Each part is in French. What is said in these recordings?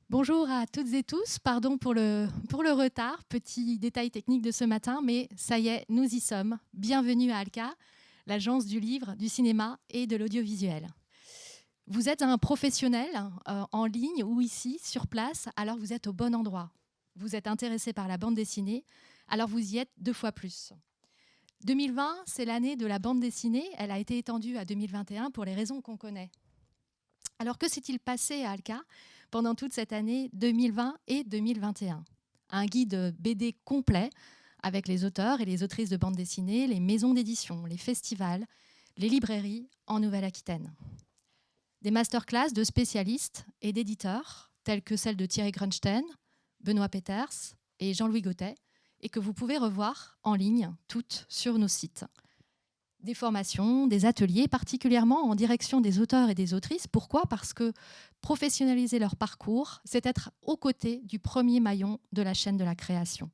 Bonjour à toutes et tous, pardon pour le retard, petit détail technique de ce matin, mais ça y est, nous y sommes. Bienvenue à ALCA, l'agence du livre, du cinéma et de l'audiovisuel. Vous êtes un professionnel en ligne ou ici, sur place, alors vous êtes au bon endroit. Vous êtes intéressé par la bande dessinée, alors vous y êtes 2 fois plus. 2020, c'est l'année de la bande dessinée, elle a été étendue à 2021 pour les raisons qu'on connaît. Alors que s'est-il passé à ALCA pendant toute cette année 2020 et 2021 ? Un guide BD complet avec les auteurs et les autrices de bande dessinée, les maisons d'édition, les festivals, les librairies en Nouvelle-Aquitaine. Des masterclass de spécialistes et d'éditeurs tels que celle de Thierry Grunstein, Benoît Peters et Jean-Louis Gautet et que vous pouvez revoir en ligne toutes sur nos sites. Des formations, des ateliers, particulièrement en direction des auteurs et des autrices. Pourquoi ? Parce que professionnaliser leur parcours, c'est être aux côtés du premier maillon de la chaîne de la création.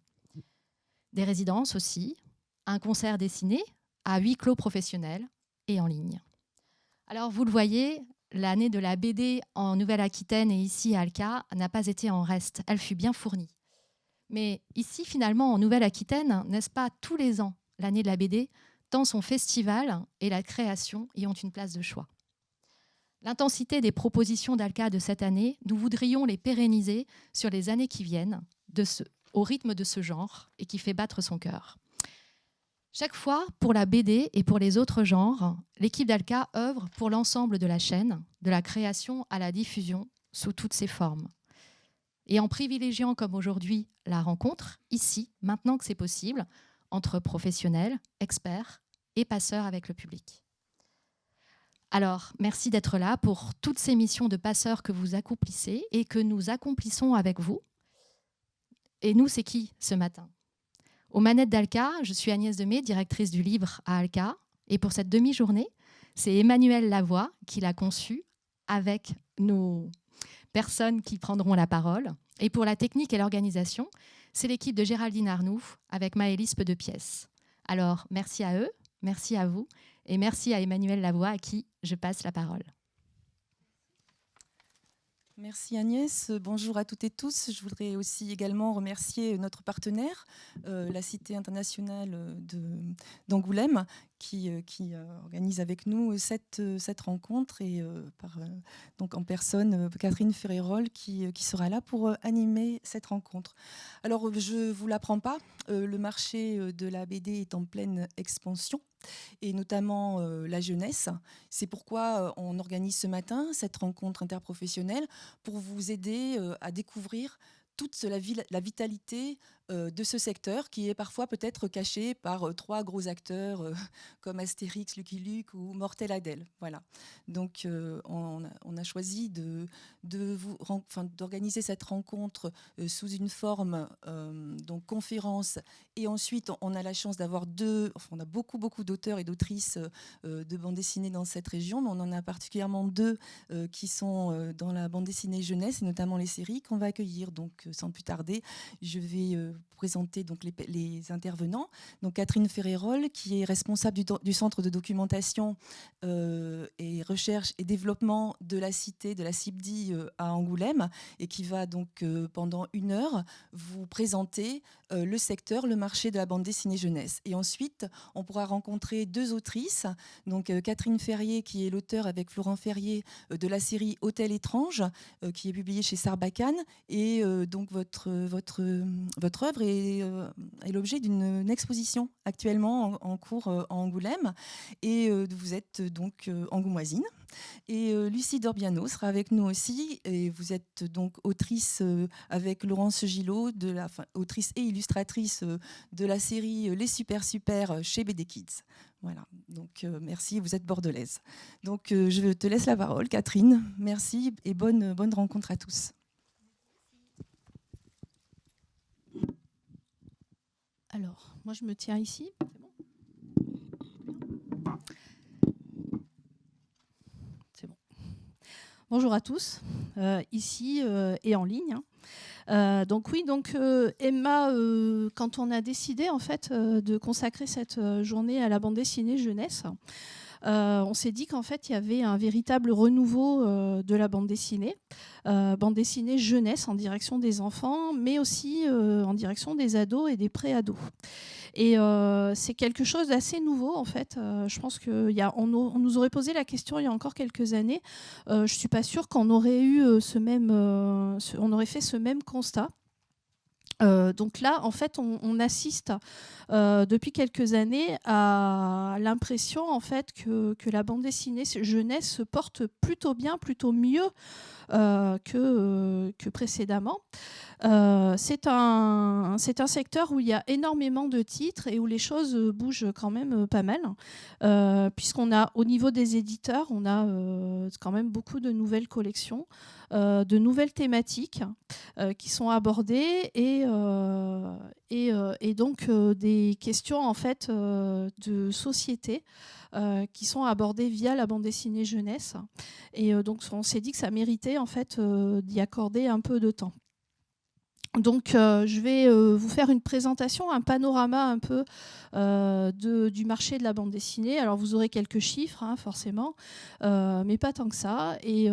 Des résidences aussi, un concert dessiné à huis clos professionnels et en ligne. Alors vous le voyez, l'année de la BD en Nouvelle-Aquitaine et ici à ALCA n'a pas été en reste, elle fut bien fournie. Mais ici finalement en Nouvelle-Aquitaine, n'est-ce pas tous les ans l'année de la BD, tant son festival et la création y ont une place de choix. L'intensité des propositions d'ALCA de cette année, nous voudrions les pérenniser sur les années qui viennent, au rythme de ce genre et qui fait battre son cœur. Chaque fois, pour la BD et pour les autres genres, l'équipe d'ALCA œuvre pour l'ensemble de la chaîne, de la création à la diffusion, sous toutes ses formes. Et en privilégiant, comme aujourd'hui, la rencontre, ici, maintenant que c'est possible, entre professionnels, experts et passeurs avec le public. Alors, merci d'être là pour toutes ces missions de passeurs que vous accomplissez et que nous accomplissons avec vous. Et nous, c'est qui ce matin ? Aux manettes d'ALCA, je suis Agnès Demey, directrice du livre à ALCA. Et pour cette demi-journée, c'est Emmanuel Lavoie qui l'a conçue avec nos personnes qui prendront la parole. Et pour la technique et l'organisation, c'est l'équipe de Géraldine Arnoux avec Maëlys Peu-de-Pièce. Alors, merci à eux, merci à vous et merci à Emmanuel Lavoie à qui je passe la parole. Merci Agnès, bonjour à toutes et tous. Je voudrais aussi également remercier notre partenaire, la Cité internationale d'Angoulême, qui organise avec nous cette rencontre et donc en personne Catherine Ferrérol qui sera là pour animer cette rencontre. Alors je ne vous l'apprends pas, le marché de la BD est en pleine expansion et notamment la jeunesse. C'est pourquoi on organise ce matin cette rencontre interprofessionnelle pour vous aider à découvrir toute la vitalité de ce secteur qui est parfois peut-être caché par 3 gros acteurs comme Astérix, Lucky Luke ou Mortel Adèle. Voilà. Donc on a choisi d'organiser cette rencontre sous une forme donc conférence, et ensuite on a la chance d'avoir on a beaucoup d'auteurs et d'autrices de bande dessinée dans cette région, mais on en a particulièrement 2 qui sont dans la bande dessinée jeunesse et notamment les séries qu'on va accueillir. Donc sans plus tarder, je vais présenter donc les intervenants. Donc Catherine Ferrérol, qui est responsable du centre de documentation et recherche et développement de la cité, de la CIBDI à Angoulême, et qui va donc pendant 1 heure vous présenter le secteur, le marché de la bande dessinée jeunesse. Et ensuite, on pourra rencontrer 2 autrices, donc Catherine Ferrier, qui est l'auteur avec Florent Ferrier de la série Hôtel étrange, qui est publiée chez Sarbacane, et donc votre œuvre est l'objet d'une exposition actuellement en cours à Angoulême, et vous êtes donc angoumoisine. Et Lucie Dorbiano sera avec nous aussi, et vous êtes donc autrice avec Laurence Gillot, autrice et illustratrice de la série Les Super chez BD Kids. Voilà, donc merci, vous êtes bordelaise. Donc je te laisse la parole, Catherine. Merci et bonne rencontre à tous. Alors, moi je me tiens ici, c'est bon ? C'est bon. Bonjour à tous, ici et en ligne. Donc Emma, quand on a décidé en fait de consacrer cette journée à la bande dessinée jeunesse, on s'est dit qu'en fait, il y avait un véritable renouveau de la bande dessinée jeunesse en direction des enfants, mais aussi en direction des ados et des pré-ados. Et c'est quelque chose d'assez nouveau, en fait. Je pense qu'on nous aurait posé la question il y a encore quelques années. Je ne suis pas sûre qu'on aurait eu on aurait fait ce même constat. Donc là, en fait, on assiste depuis quelques années à l'impression en fait que la bande dessinée jeunesse se porte plutôt bien, plutôt mieux que précédemment. C'est un secteur où il y a énormément de titres et où les choses bougent quand même pas mal, puisqu'on a au niveau des éditeurs, on a quand même beaucoup de nouvelles collections, de nouvelles thématiques qui sont abordées et donc des questions en fait de société qui sont abordées via la bande dessinée jeunesse. Et donc on s'est dit que ça méritait en fait d'y accorder un peu de temps. Donc je vais vous faire une présentation, un panorama un peu du marché de la bande dessinée. Alors vous aurez quelques chiffres hein, forcément, mais pas tant que ça. Et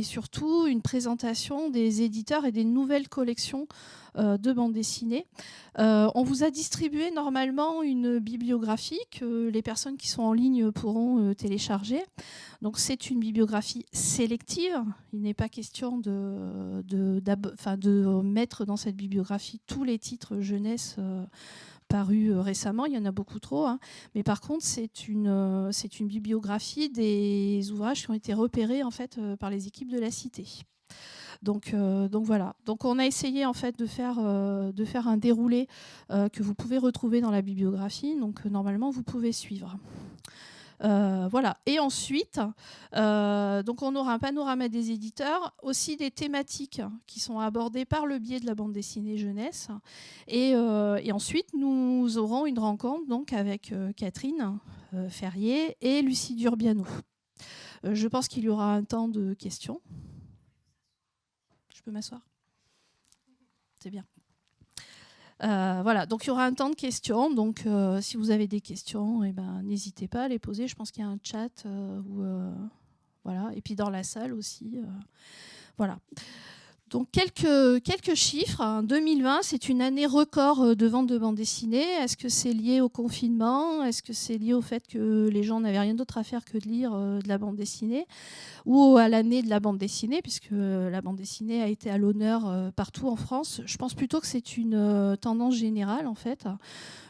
surtout une présentation des éditeurs et des nouvelles collections de bande dessinée. On vous a distribué normalement une bibliographie que les personnes qui sont en ligne pourront télécharger. Donc c'est une bibliographie sélective. Il n'est pas question de mettre dans cette bibliographie tous les titres jeunesse parus récemment. Il y en a beaucoup trop. Hein. Mais par contre, c'est une bibliographie des ouvrages qui ont été repérés en fait, par les équipes de la Cité. Donc voilà. Donc on a essayé en fait de faire un déroulé que vous pouvez retrouver dans la bibliographie. Donc normalement vous pouvez suivre. Voilà. Et ensuite, donc on aura un panorama des éditeurs, aussi des thématiques qui sont abordées par le biais de la bande dessinée jeunesse. Et ensuite, nous aurons une rencontre donc avec Catherine Ferrier et Lucie Durbiano. Je pense qu'il y aura un temps de questions. Je peux m'asseoir ? C'est bien. Voilà, donc il y aura un temps de questions. Donc si vous avez des questions, eh ben, n'hésitez pas à les poser. Je pense qu'il y a un chat. Voilà. Et puis dans la salle aussi. Voilà. Donc quelques chiffres. 2020, c'est une année record de vente de bande dessinée. Est-ce que c'est lié au confinement ? Est-ce que c'est lié au fait que les gens n'avaient rien d'autre à faire que de lire de la bande dessinée ? Ou à l'année de la bande dessinée, puisque la bande dessinée a été à l'honneur partout en France. Je pense plutôt que c'est une tendance générale, en fait,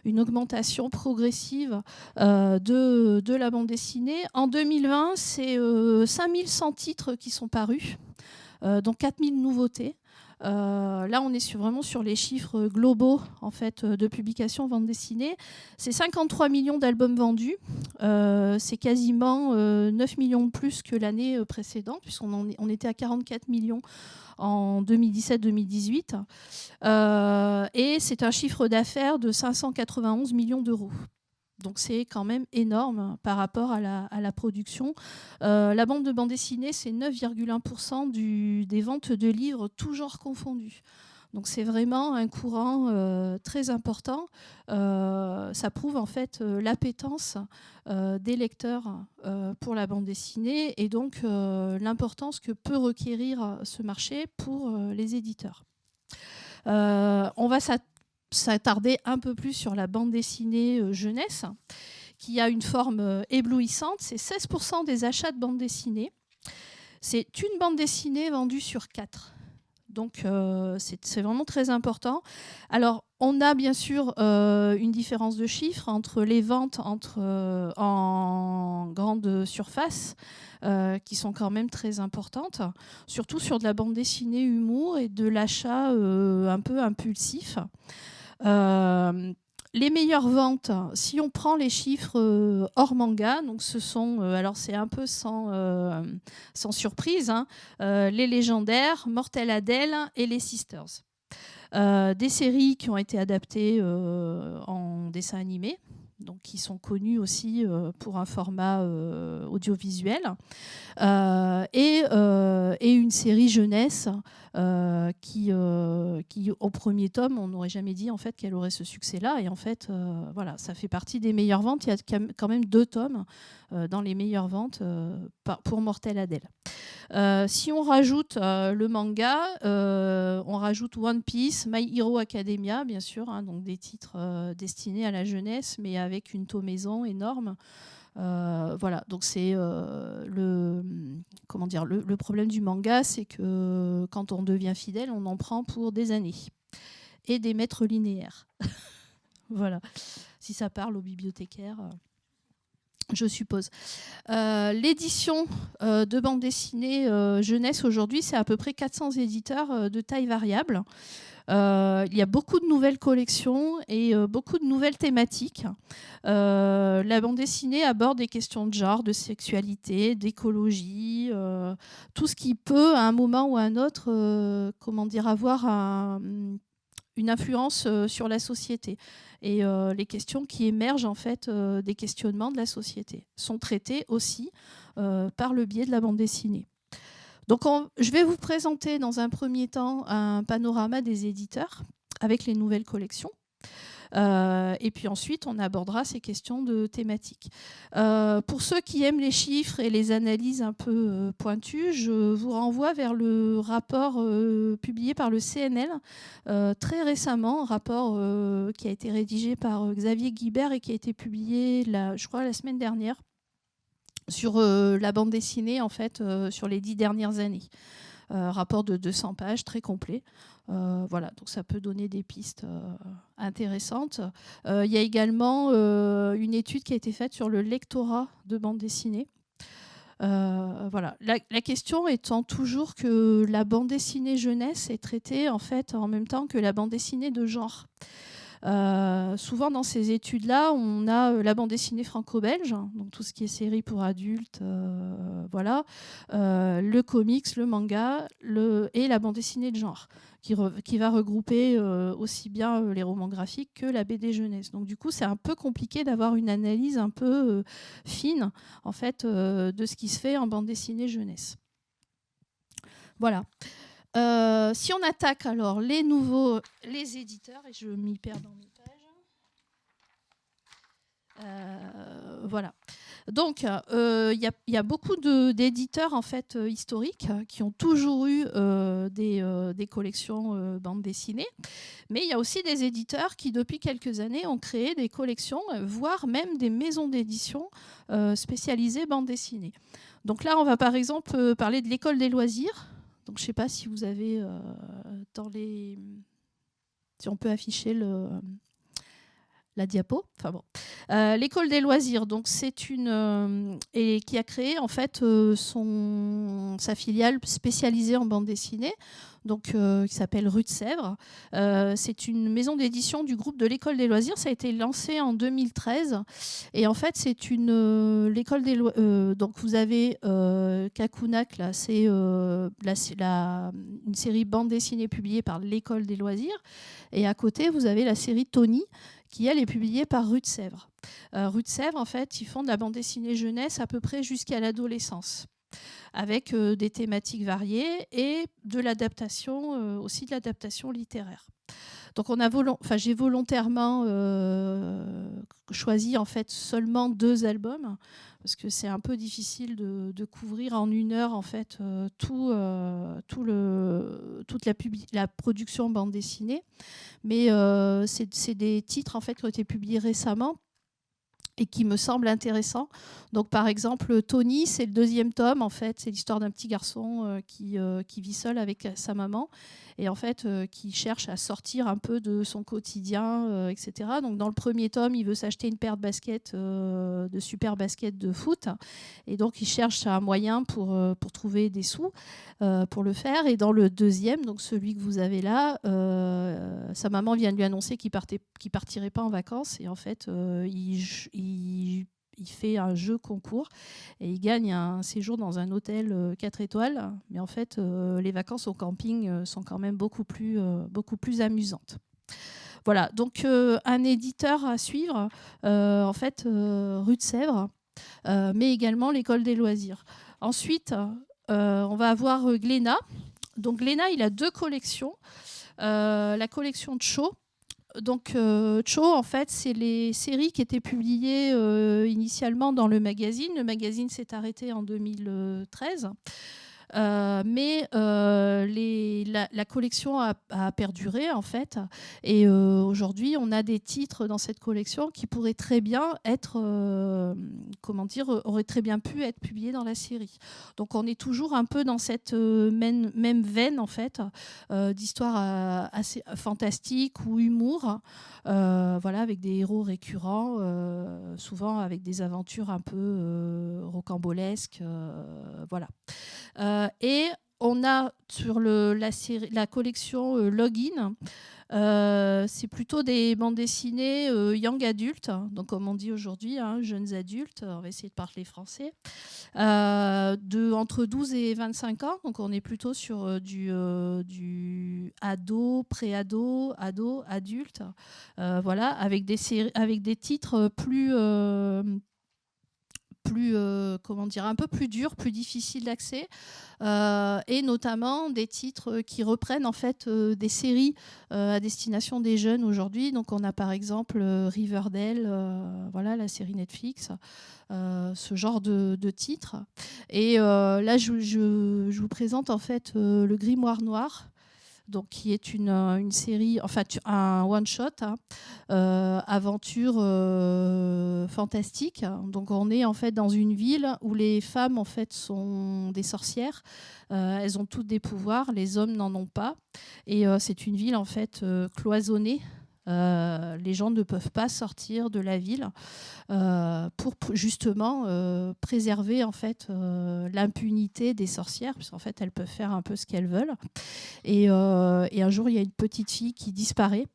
une augmentation progressive de la bande dessinée. En 2020, c'est 5100 titres qui sont parus, donc 4000 nouveautés. Là, on est vraiment sur les chiffres globaux en fait, de publication bande dessinée. C'est 53 millions d'albums vendus. C'est quasiment 9 millions de plus que l'année précédente, puisqu'on était à 44 millions en 2017-2018. Et c'est un chiffre d'affaires de 591 millions d'euros. Donc c'est quand même énorme par rapport à la production. La bande dessinée, c'est 9,1% des ventes de livres, tous genres confondus. Donc c'est vraiment un courant très important. Ça prouve en fait l'appétence des lecteurs pour la bande dessinée et donc l'importance que peut requérir ce marché pour les éditeurs. On va s'attarder un peu plus sur la bande dessinée jeunesse, qui a une forme éblouissante. C'est 16% des achats de bande dessinée. C'est une bande dessinée vendue sur 4. Donc c'est vraiment très important. Alors on a bien sûr une différence de chiffres entre les ventes en grande surface, qui sont quand même très importantes, surtout sur de la bande dessinée humour et de l'achat un peu impulsif. Les meilleures ventes, si on prend les chiffres hors manga, donc ce sont, alors c'est un peu sans surprise, hein, les légendaires, Mortel Adèle et les Sisters. Des séries qui ont été adaptées en dessin animé, donc qui sont connus aussi pour un format audiovisuel, et une série jeunesse qui, au premier tome, on n'aurait jamais dit en fait qu'elle aurait ce succès-là. Et en fait, voilà, ça fait partie des meilleures ventes. Il y a quand même 2 tomes dans les meilleures ventes pour Mortel Adèle. Si on rajoute le manga, on rajoute One Piece, My Hero Academia, bien sûr, hein, donc des titres destinés à la jeunesse, mais avec une tomaison énorme. Voilà, donc c'est le problème du manga, c'est que quand on devient fidèle, on en prend pour des années et des maîtres linéaires. Voilà, si ça parle aux bibliothécaires. Je suppose. L'édition de bande dessinée jeunesse aujourd'hui, c'est à peu près 400 éditeurs de taille variable. Il y a beaucoup de nouvelles collections et beaucoup de nouvelles thématiques. La bande dessinée aborde des questions de genre, de sexualité, d'écologie, tout ce qui peut, à un moment ou à un autre, avoir une influence sur la société. Et les questions qui émergent en fait des questionnements de la société sont traitées aussi par le biais de la bande dessinée. Donc je vais vous présenter dans un premier temps un panorama des éditeurs avec les nouvelles collections. Et puis ensuite, on abordera ces questions de thématiques. Pour ceux qui aiment les chiffres et les analyses un peu pointues, je vous renvoie vers le rapport publié par le CNL très récemment, un rapport qui a été rédigé par Xavier Guibert et qui a été publié, je crois, la semaine dernière, sur la bande dessinée, en fait, sur les 10 dernières années. Rapport de 200 pages, très complet. Voilà, donc ça peut donner des pistes intéressantes. Il y a également une étude qui a été faite sur le lectorat de bande dessinée. Voilà. La question étant toujours que la bande dessinée jeunesse est traitée en fait en même temps que la bande dessinée de genre. Souvent dans ces études-là, on a la bande dessinée franco-belge, donc tout ce qui est série pour adultes, voilà, le comics, le manga, et la bande dessinée de genre, qui va regrouper aussi bien les romans graphiques que la BD jeunesse. Donc du coup, c'est un peu compliqué d'avoir une analyse un peu fine en fait de ce qui se fait en bande dessinée jeunesse. Voilà. Si on attaque alors les éditeurs, et je m'y perds dans mes pages. Voilà. Donc, il y a beaucoup d'éditeurs en fait historiques qui ont toujours eu des collections bande dessinée, mais il y a aussi des éditeurs qui depuis quelques années ont créé des collections, voire même des maisons d'édition spécialisées bande dessinée. Donc là, on va par exemple parler de l'École des loisirs. Donc, je ne sais pas si vous avez si on peut afficher la diapo. Enfin bon, l'École des loisirs. Donc, c'est et qui a créé en fait sa filiale spécialisée en bande dessinée. Donc, qui s'appelle Rue de Sèvres. C'est une maison d'édition du groupe de l'École des loisirs. Ça a été lancé en 2013. Et en fait, c'est l'école des loisirs. Donc, vous avez Kakunak, là, c'est une série bande dessinée publiée par l'École des loisirs. Et à côté, vous avez la série Tony, qui, elle, est publiée par Rue de Sèvres. Rue de Sèvres, en fait, ils font de la bande dessinée jeunesse à peu près jusqu'à l'adolescence, avec des thématiques variées et de l'adaptation, aussi de l'adaptation littéraire. Donc j'ai volontairement choisi en fait seulement 2 albums parce que c'est un peu difficile de couvrir en 1 heure en fait toute la production bande dessinée. Mais c'est des titres en fait qui ont été publiés récemment et qui me semble intéressant. Donc, par exemple, Tony, c'est le 2e tome. En fait, c'est l'histoire d'un petit garçon qui vit seul avec sa maman et en fait, qui cherche à sortir un peu de son quotidien, etc. Donc, dans le 1er tome, il veut s'acheter une paire de baskets, de super baskets de foot. Et donc, il cherche un moyen pour trouver des sous pour le faire. Et dans le 2e, donc celui que vous avez là, sa maman vient de lui annoncer qu'il partirait pas en vacances. Et en fait, il fait un jeu concours et il gagne un séjour dans un hôtel 4 étoiles. Mais en fait, les vacances au camping sont quand même beaucoup plus amusantes. Voilà, donc un éditeur à suivre, en fait, Rue de Sèvres, mais également l'École des loisirs. Ensuite, on va avoir Glénat. Donc Glénat, il a 2 collections. La collection Cho. Donc Cho, en fait, c'est les séries qui étaient publiées initialement dans le magazine. Le magazine s'est arrêté en 2013. Mais la collection a perduré en fait, et aujourd'hui on a des titres dans cette collection qui pourraient très bien être, auraient très bien pu être publiés dans la série. Donc on est toujours un peu dans cette même veine en fait, d'histoire assez fantastique ou humour, voilà, avec des héros récurrents, souvent avec des aventures un peu rocambolesques, voilà. Et on a sur la collection Login, c'est plutôt des bandes dessinées young adultes, donc comme on dit aujourd'hui, hein, jeunes adultes, on va essayer de parler français, entre 12 et 25 ans, donc on est plutôt sur du ado, pré-ado, ado, adulte, voilà, avec des titres plus comment dire, un peu plus dur, plus difficile d'accès, et notamment des titres qui reprennent en fait des séries à destination des jeunes aujourd'hui. Donc on a par exemple Riverdale, voilà, la série Netflix, ce genre de titres. Et là je vous présente en fait le Grimoire Noir, donc qui est une série, enfin un one-shot, hein, aventure fantastique. Donc on est en fait dans une ville où les femmes en fait sont des sorcières. Elles ont toutes des pouvoirs, les hommes n'en ont pas. Et c'est une ville en fait cloisonnée. Les gens ne peuvent pas sortir de la ville pour justement préserver en fait l'impunité des sorcières, puisqu'en fait elles peuvent faire un peu ce qu'elles veulent. Et un jour il y a une petite fille qui disparaît.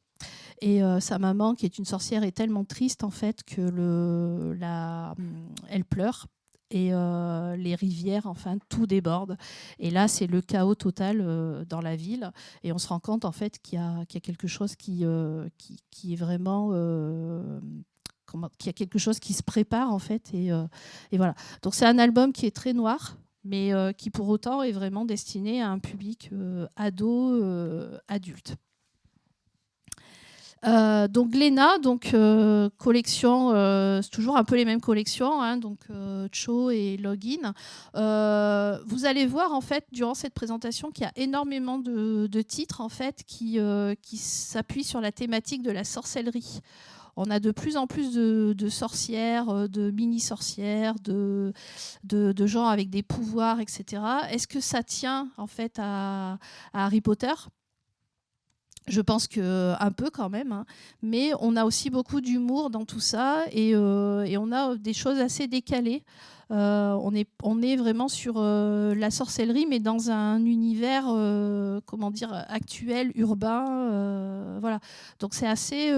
Et sa maman, qui est une sorcière, est tellement triste en fait que elle pleure. Et les rivières, enfin, tout déborde. Et là, c'est le chaos total dans la ville. Et on se rend compte en fait qu'il y a quelque chose qui est vraiment qu'il y a quelque chose qui se prépare en fait. Et voilà. Donc c'est un album qui est très noir, mais qui pour autant est vraiment destiné à un public ado, adulte. Donc Glénat, donc collection, c'est toujours un peu les mêmes collections, hein, donc Cho et Login. Vous allez voir en fait durant cette présentation qu'il y a énormément de titres en fait qui s'appuient sur la thématique de la sorcellerie. On a de plus en plus de sorcières, de mini-sorcières, de gens avec des pouvoirs, etc. Est-ce que ça tient en fait à Harry Potter ? Je pense qu'un peu quand même, hein. Mais on a aussi beaucoup d'humour dans tout ça, et on a des choses assez décalées. On est vraiment sur la sorcellerie, mais dans un univers comment dire, actuel, urbain. Voilà. Donc c'est assez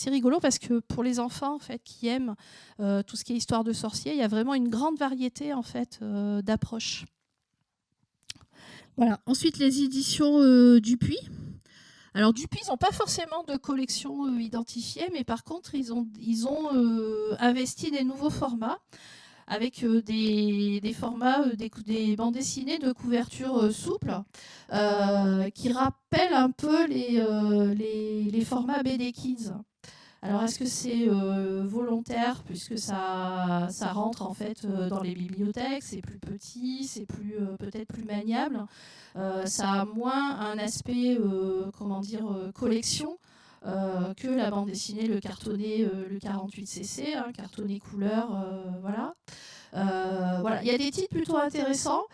rigolo, parce que pour les enfants en fait, qui aiment tout ce qui est histoire de sorciers, il y a vraiment une grande variété en fait, d'approches. Voilà. Ensuite, les éditions Dupuis. Alors Dupuis, ils n'ont pas forcément de collection identifiée, mais par contre, ils ont investi des nouveaux formats, avec des formats, des bandes dessinées de couverture souple, qui rappellent un peu les formats BD Kids. Alors est-ce que c'est volontaire, puisque ça rentre en fait dans les bibliothèques, c'est plus petit, c'est peut-être plus maniable, ça a moins un aspect comment dire, collection que la bande dessinée, le cartonné, le 48cc, hein, cartonné couleur, voilà. Voilà, il y a des titres plutôt intéressants.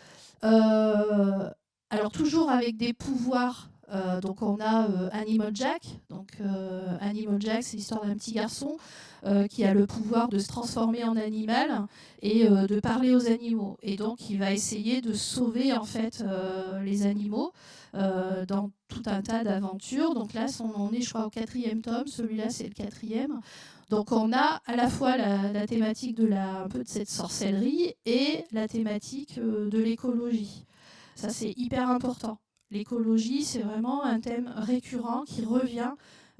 Alors toujours avec des pouvoirs. Donc on a Animal Jack. Donc Animal Jack, c'est l'histoire d'un petit garçon qui a le pouvoir de se transformer en animal et de parler aux animaux. Et donc il va essayer de sauver en fait les animaux dans tout un tas d'aventures. Donc là, on est, je crois, au 4e tome. Celui-là, c'est le 4e. Donc on a à la fois la thématique un peu de cette sorcellerie et la thématique de l'écologie. Ça, c'est hyper important. L'écologie, c'est vraiment un thème récurrent qui revient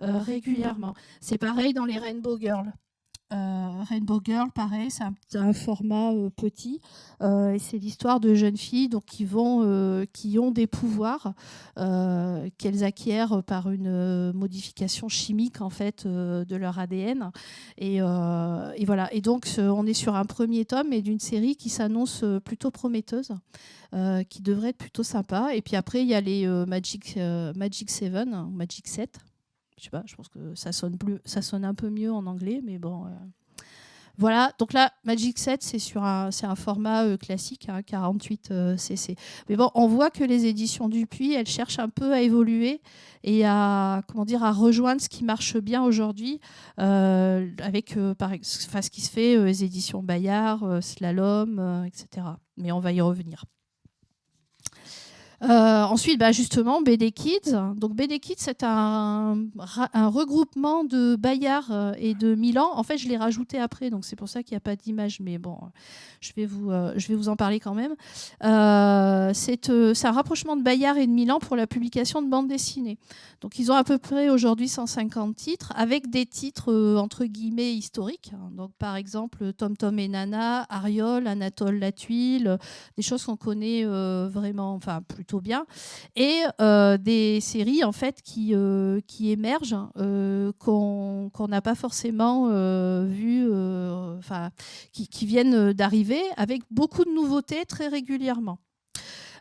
régulièrement. C'est pareil dans les Rainbow Girls. Rainbow Girl, pareil, c'est un format petit. Et c'est l'histoire de jeunes filles donc, qui ont des pouvoirs qu'elles acquièrent par une modification chimique en fait, de leur ADN. Et voilà. Et donc, on est sur un premier tome et d'une série qui s'annonce plutôt prometteuse, qui devrait être plutôt sympa. Et puis après, il y a les Magic 7, Magic 7. Je sais pas, je pense que ça sonne un peu mieux en anglais, mais bon. Voilà, donc là, Magic 7, c'est un format classique, hein, 48 cc. Mais bon, on voit que les éditions Dupuis, elles cherchent un peu à évoluer et à rejoindre ce qui marche bien aujourd'hui, avec ce qui se fait, les éditions Bayard, Slalom, etc. Mais on va y revenir. Ensuite, justement, BD Kids. Donc BD Kids, c'est un regroupement de Bayard et de Milan. En fait, je l'ai rajouté après, donc c'est pour ça qu'il n'y a pas d'image, mais bon, je vais vous en parler quand même. C'est un rapprochement de Bayard et de Milan pour la publication de bandes dessinées. Donc ils ont à peu près aujourd'hui 150 titres, avec des titres entre guillemets historiques. Donc par exemple, Tom Tom et Nana, Ariol, Anatole la Tuile, des choses qu'on connaît vraiment, enfin plutôt bien, et des séries en fait qui émergent, qu'on n'a pas forcément vues, qui viennent d'arriver avec beaucoup de nouveautés très régulièrement.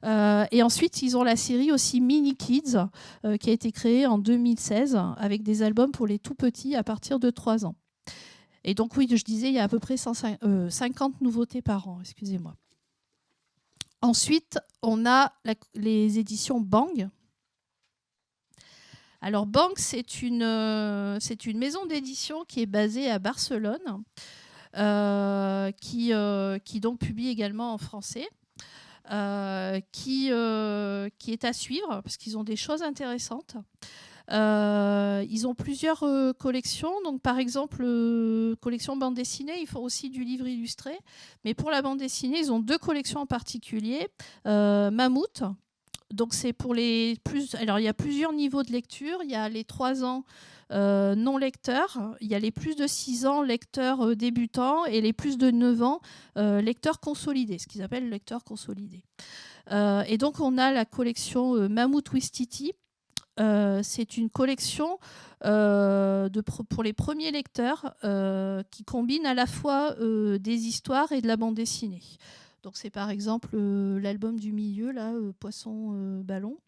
Et ensuite, ils ont la série aussi Mini Kids, qui a été créée en 2016 avec des albums pour les tout petits à partir de 3 ans. Et donc oui, je disais, il y a à peu près 50 nouveautés par an, excusez-moi. Ensuite, on a les éditions Bang. Alors Bang, c'est une maison d'édition qui est basée à Barcelone, qui donc publie également en français, qui est à suivre parce qu'ils ont des choses intéressantes. Ils ont plusieurs collections. Donc, par exemple, collection bande dessinée, ils font aussi du livre illustré. Mais pour la bande dessinée, ils ont 2 collections en particulier. Mammouth. Donc, c'est pour les plus. Alors, il y a plusieurs niveaux de lecture. Il y a les 3 ans non lecteurs. Il y a les plus de 6 ans lecteurs débutants et les plus de 9 ans lecteurs consolidés, ce qu'ils appellent lecteurs consolidés. Et donc, on a la collection Mammouth Wistiti. C'est une collection pour les premiers lecteurs qui combine à la fois des histoires et de la bande dessinée. Donc c'est par exemple l'album du milieu, là, Poisson Ballon.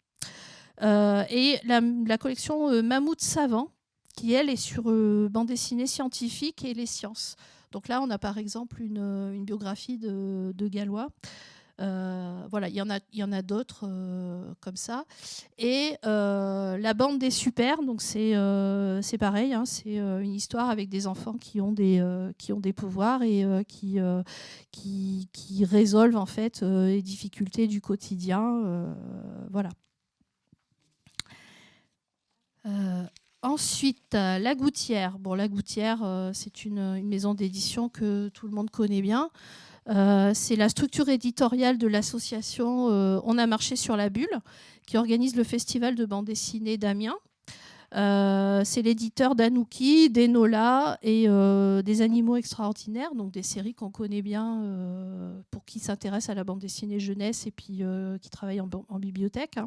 Et la collection Mammouth Savant, qui elle est sur bande dessinée scientifique et les sciences. Donc là, on a par exemple une biographie de Gallois. Voilà, il y en a d'autres comme ça. Et la bande des super, donc c'est pareil, hein, c'est une histoire avec des enfants qui ont des pouvoirs et qui résolvent en fait les difficultés du quotidien. Voilà. Ensuite, La Gouttière. Bon, La Gouttière, c'est une maison d'édition que tout le monde connaît bien. C'est la structure éditoriale de l'association On a marché sur la bulle, qui organise le festival de bande dessinée d'Amiens. C'est l'éditeur d'Anouki, d'Enola et des Animaux extraordinaires, donc des séries qu'on connaît bien pour qui s'intéresse à la bande dessinée jeunesse et puis qui travaille en bibliothèque.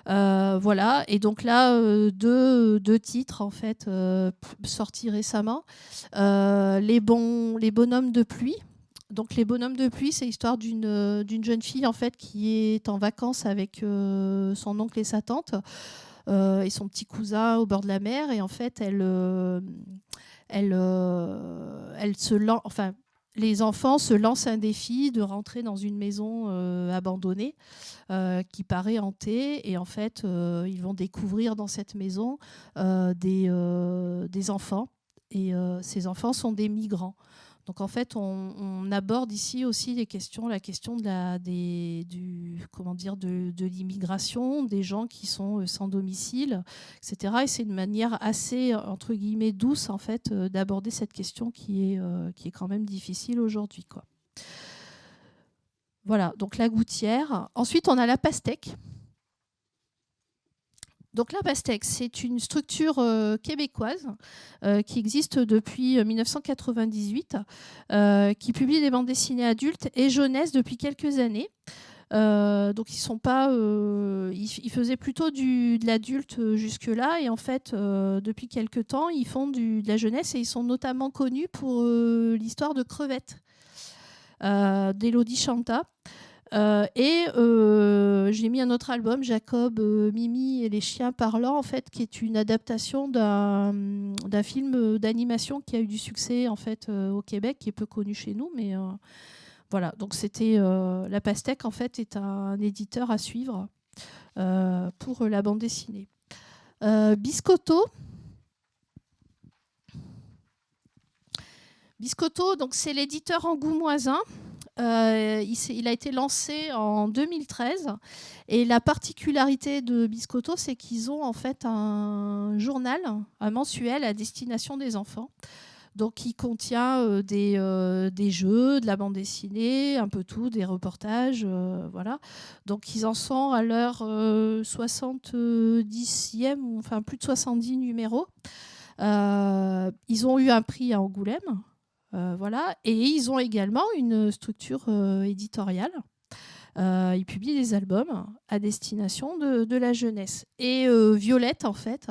Voilà, et donc là, deux titres en fait sortis récemment. Les bonhommes de pluie. Donc les bonhommes de pluie, c'est l'histoire d'une jeune fille en fait qui est en vacances avec son oncle et sa tante et son petit cousin au bord de la mer, et en fait les enfants se lancent un défi de rentrer dans une maison abandonnée qui paraît hantée, et en fait ils vont découvrir dans cette maison des enfants, et ces enfants sont des migrants. Donc en fait, on aborde ici aussi la question de l'immigration, des gens qui sont sans domicile, etc. Et c'est une manière assez, entre guillemets, douce en fait, d'aborder cette question qui est quand même difficile aujourd'hui, quoi. Voilà, donc La Gouttière. Ensuite, on a La Pastèque. Donc la Pastèque, c'est une structure québécoise qui existe depuis 1998, qui publie des bandes dessinées adultes et jeunesse depuis quelques années. Donc ils sont pas, ils faisaient plutôt de l'adulte jusque-là, et en fait depuis quelques temps ils font de la jeunesse, et ils sont notamment connus pour l'histoire de Crevette d'Élodie Chanta. J'ai mis un autre album, Jacob, Mimi et les chiens parlants, en fait, qui est une adaptation d'un film d'animation qui a eu du succès en fait au Québec, qui est peu connu chez nous, mais voilà. Donc c'était La Pastèque, en fait, est un éditeur à suivre pour la bande dessinée. Biscotto. Biscotto, donc c'est l'éditeur angoumoisin. Il a été lancé en 2013, et la particularité de Biscotto, c'est qu'ils ont en fait un journal, un mensuel à destination des enfants. Donc, il contient des jeux, de la bande dessinée, un peu tout, des reportages, voilà. Donc, ils en sont à leur 70e, enfin plus de 70 numéros. Ils ont eu un prix à Angoulême. Voilà. Et ils ont également une structure éditoriale. Ils publient des albums à destination de la jeunesse. Et Violette, en fait,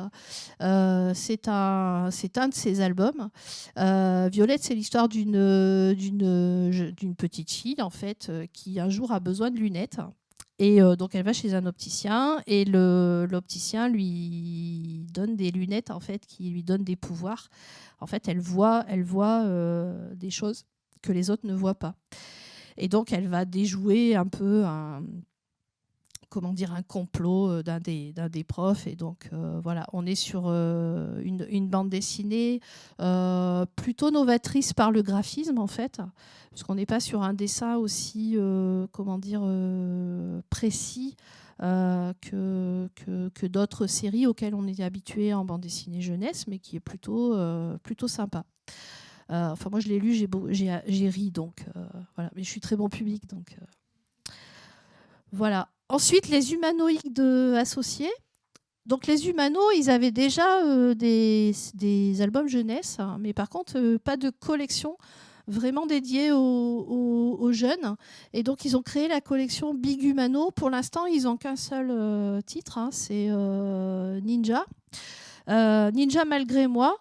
c'est un de ces albums. Violette, c'est l'histoire d'une petite fille, en fait, qui un jour a besoin de lunettes. Et donc elle va chez un opticien, et l'opticien lui donne des lunettes, en fait, qui lui donnent des pouvoirs. En fait, elle voit des choses que les autres ne voient pas. Et donc elle va déjouer un peu un complot d'un des profs. Et donc voilà, on est sur une bande dessinée plutôt novatrice par le graphisme, en fait, parce qu'on n'est pas sur un dessin aussi précis que d'autres séries auxquelles on est habitué en bande dessinée jeunesse, mais qui est plutôt sympa. Enfin, moi je l'ai lu, j'ai ri, donc voilà. Mais je suis très bon public, donc voilà. Ensuite, les humanoïdes associés. Donc les Humano, ils avaient déjà des albums jeunesse, hein, mais par contre pas de collection vraiment dédiée aux jeunes. Et donc ils ont créé la collection Big Humano. Pour l'instant, ils n'ont qu'un seul titre, hein, c'est Ninja. Ninja malgré moi.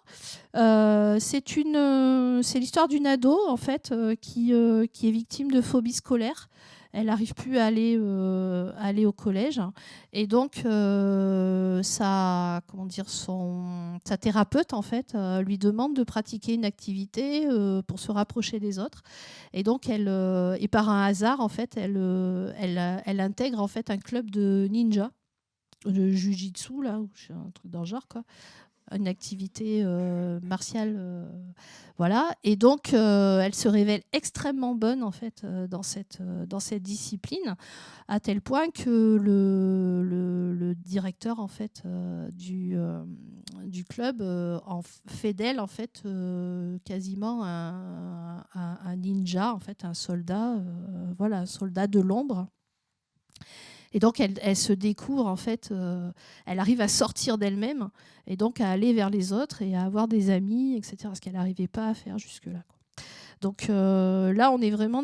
C'est l'histoire d'une ado, en fait, qui est victime de phobie scolaire. Elle n'arrive plus à aller au collège. Et donc, sa thérapeute, en fait, lui demande de pratiquer une activité pour se rapprocher des autres. Et donc, et par un hasard, en fait, elle intègre, en fait, un club de ninja, de jujitsu, là, ou un truc dans le genre, quoi. Une activité martiale, voilà. Et donc elle se révèle extrêmement bonne, en fait, dans cette discipline, à tel point que le directeur, en fait, du club en fait d'elle, en fait, quasiment un ninja, en fait, un soldat, voilà, un soldat de l'ombre. Et donc, elle se découvre, en fait, elle arrive à sortir d'elle-même, et donc à aller vers les autres et à avoir des amis, etc., ce qu'elle n'arrivait pas à faire jusque-là, quoi. Donc là, on est vraiment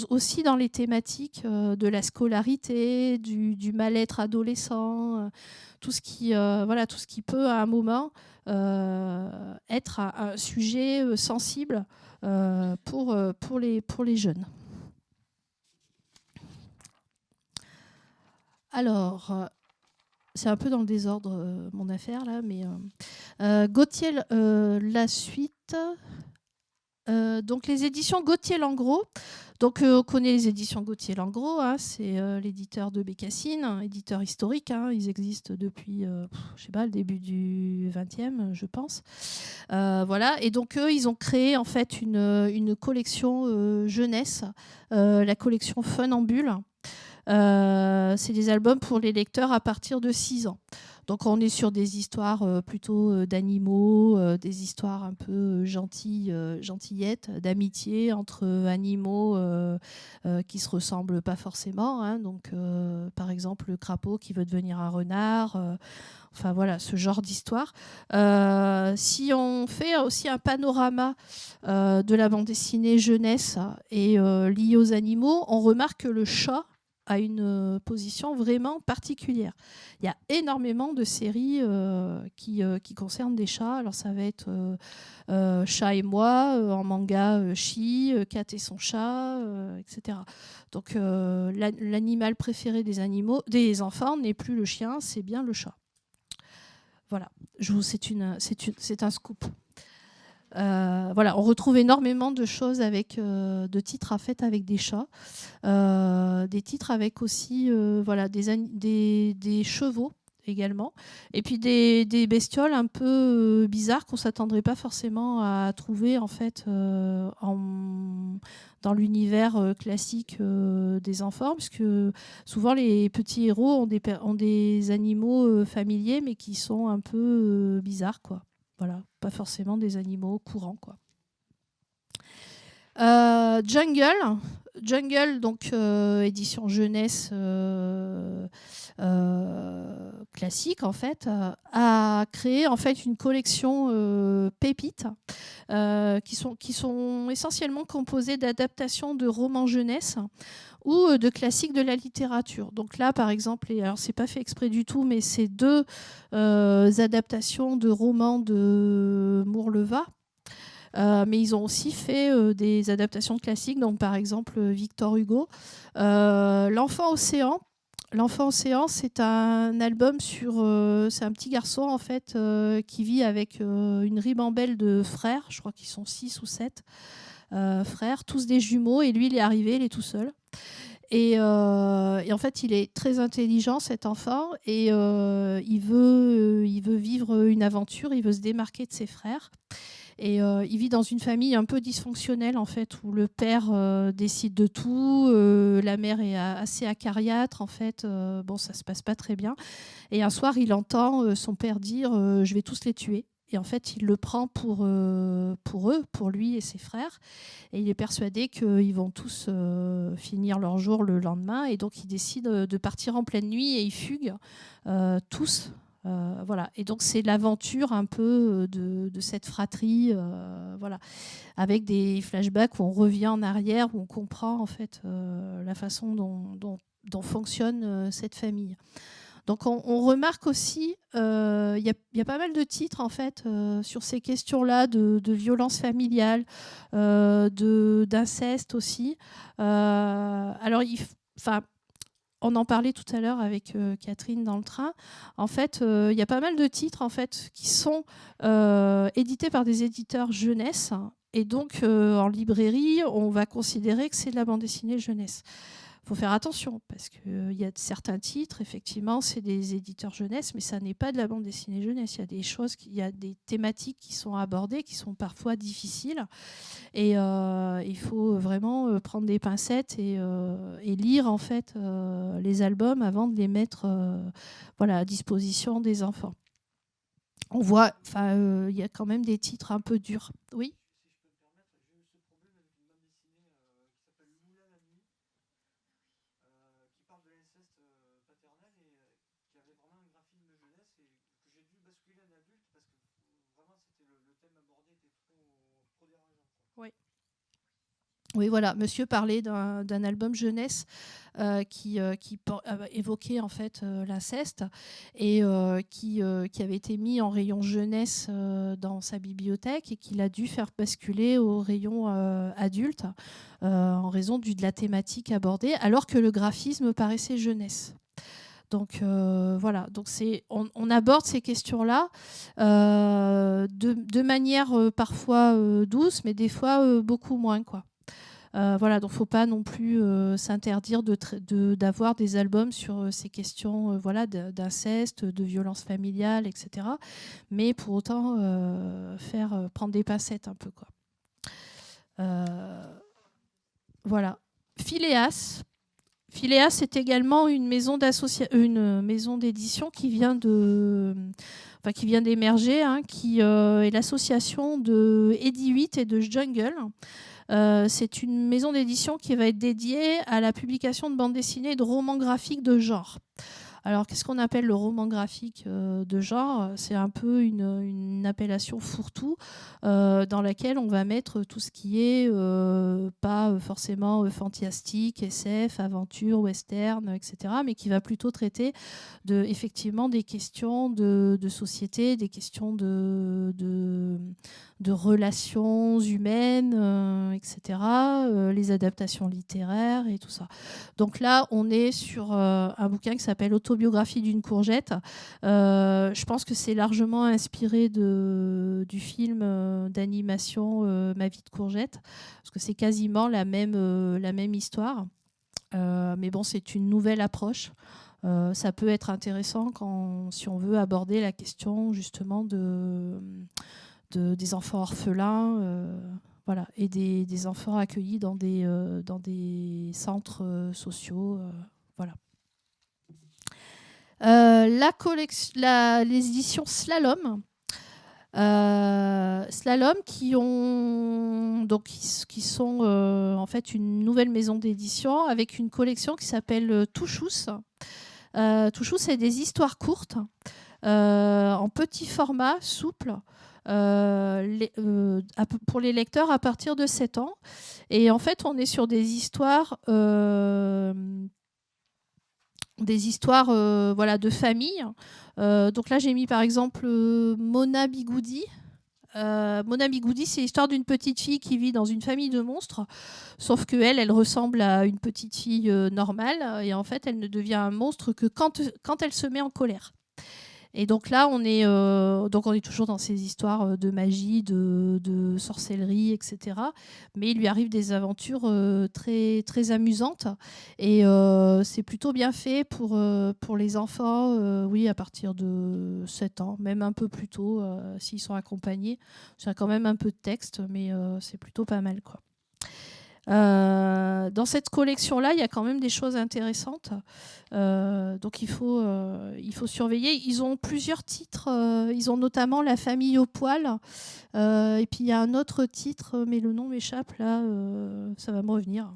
aussi dans les thématiques de la scolarité, du mal-être adolescent, tout ce qui peut, à un moment, être un sujet sensible pour les jeunes. Alors, c'est un peu dans le désordre, mon affaire, là, mais Gauthier, la suite. Donc, les éditions Gauthier-Langros. Donc, on connaît les éditions Gauthier-Langros, hein, c'est l'éditeur de Bécassine, un éditeur historique, hein, ils existent depuis, je sais pas, le début du 20e, je pense. Voilà. Et donc, eux, ils ont créé, en fait, une collection jeunesse, la collection Funambule. C'est des albums pour les lecteurs à partir de 6 ans. Donc on est sur des histoires plutôt d'animaux, des histoires un peu gentillettes, d'amitié entre animaux qui se ressemblent pas forcément. Hein. Donc par exemple le crapaud qui veut devenir un renard. Enfin voilà, ce genre d'histoire. Si on fait aussi un panorama de la bande dessinée jeunesse et liée aux animaux, on remarque que le chat a une position vraiment particulière. Il y a énormément de séries qui concernent des chats. Alors ça va être Chat et moi, en manga Chi, Kat et son chat, etc. Donc l'animal préféré des enfants n'est plus le chien, c'est bien le chat. Voilà, c'est un scoop. Voilà, on retrouve énormément de choses de titres faits avec des chats, des titres avec aussi voilà, des chevaux également, et puis des bestioles un peu bizarres qu'on ne s'attendrait pas forcément à trouver en fait dans l'univers classique des enfants, puisque souvent les petits héros ont des animaux familiers, mais qui sont un peu bizarres, quoi. Voilà, pas forcément des animaux courants, quoi. Jungle, donc édition jeunesse classique en fait, a créé en fait une collection pépites qui sont essentiellement composées d'adaptations de romans jeunesse ou de classiques de la littérature. Donc là, par exemple, et alors c'est pas fait exprès du tout, mais c'est 2 adaptations de romans de Mourleva. Mais ils ont aussi fait des adaptations classiques, donc par exemple Victor Hugo. L'Enfant Océan. L'Enfant Océan, c'est un album c'est un petit garçon en fait qui vit avec une ribambelle de frères. Je crois qu'ils sont 6 ou 7 frères, tous des jumeaux. Et lui, il est arrivé, il est tout seul. Et en fait, il est très intelligent, cet enfant, et il veut vivre une aventure, il veut se démarquer de ses frères. Et il vit dans une famille un peu dysfonctionnelle, en fait, où le père décide de tout, la mère est assez acariâtre, en fait. Bon, ça se passe pas très bien. Et un soir, il entend son père dire « Je vais tous les tuer ». Et en fait, il le prend pour eux, pour lui et ses frères. Et il est persuadé qu'ils vont tous finir leur jour le lendemain. Et donc, il décide de partir en pleine nuit et ils fuguent tous. Voilà. Et donc c'est l'aventure un peu de cette fratrie, voilà, avec des flashbacks où on revient en arrière, où on comprend en fait la façon dont fonctionne cette famille. Donc on remarque aussi, il y a pas mal de titres en fait sur ces questions-là de violence familiale, d'inceste aussi. Alors on en parlait tout à l'heure avec Catherine dans le train. En fait, il y a pas mal de titres en fait, qui sont édités par des éditeurs jeunesse. Et donc, en librairie, on va considérer que c'est de la bande dessinée jeunesse. Il faut faire attention, parce qu'il y a certains titres, effectivement, c'est des éditeurs jeunesse, mais ça n'est pas de la bande dessinée jeunesse. Il y a des thématiques qui sont abordées, qui sont parfois difficiles. Et il faut vraiment prendre des pincettes et lire en fait les albums avant de les mettre voilà, à disposition des enfants. On voit, il y a quand même des titres un peu durs. Oui. Oui, voilà. Monsieur parlait d'un album jeunesse qui évoquait en fait l'inceste et qui avait été mis en rayon jeunesse dans sa bibliothèque et qu'il a dû faire basculer au rayon adulte en raison de la thématique abordée, alors que le graphisme paraissait jeunesse. Donc voilà, donc on aborde ces questions-là de manière parfois douce, mais des fois beaucoup moins, quoi. Voilà, donc il ne faut pas non plus s'interdire d'avoir des albums sur ces questions voilà, d'inceste, de violence familiale, etc. Mais pour autant, prendre des pincettes un peu, quoi. Voilà. Phileas, Phileas, c'est également une maison d'édition qui vient d'émerger, hein, qui est l'association de Eddy 8 et de Jungle. C'est une maison d'édition qui va être dédiée à la publication de bandes dessinées et de romans graphiques de genre. Alors, qu'est-ce qu'on appelle le roman graphique de genre ? C'est un peu une appellation fourre-tout dans laquelle on va mettre tout ce qui est pas forcément fantastique, SF, aventure, western, etc., mais qui va plutôt traiter effectivement des questions de société, des questions de relations humaines, etc., les adaptations littéraires et tout ça. Donc là, on est sur un bouquin qui s'appelle Autobiographie d'une courgette. Je pense que c'est largement inspiré du film d'animation Ma vie de courgette, parce que c'est quasiment la même histoire. Mais bon, c'est une nouvelle approche. Ça peut être intéressant si on veut aborder la question justement des enfants orphelins, voilà, et des enfants accueillis dans des centres sociaux. Voilà. Les éditions Slalom. Slalom qui sont en fait une nouvelle maison d'édition avec une collection qui s'appelle Touchous. Touchous, c'est des histoires courtes en petit format, souple, pour les lecteurs à partir de 7 ans. Et en fait, on est sur des histoires voilà, de famille. Donc là, j'ai mis par exemple Mona Bigoudi. Mona Bigoudi, c'est l'histoire d'une petite fille qui vit dans une famille de monstres, sauf qu'elle, elle ressemble à une petite fille normale, et en fait, elle ne devient un monstre que quand elle se met en colère. Et donc là, on est toujours dans ces histoires de magie, de sorcellerie, etc. Mais il lui arrive des aventures très, très amusantes. Et c'est plutôt bien fait pour les enfants, oui, à partir de 7 ans, même un peu plus tôt, s'ils sont accompagnés. C'est quand même un peu de texte, mais c'est plutôt pas mal, quoi. Dans cette collection-là, il y a quand même des choses intéressantes. Donc il faut surveiller. Ils ont plusieurs titres. Ils ont notamment La famille au poil. Et puis il y a un autre titre, mais le nom m'échappe là. Ça va me revenir.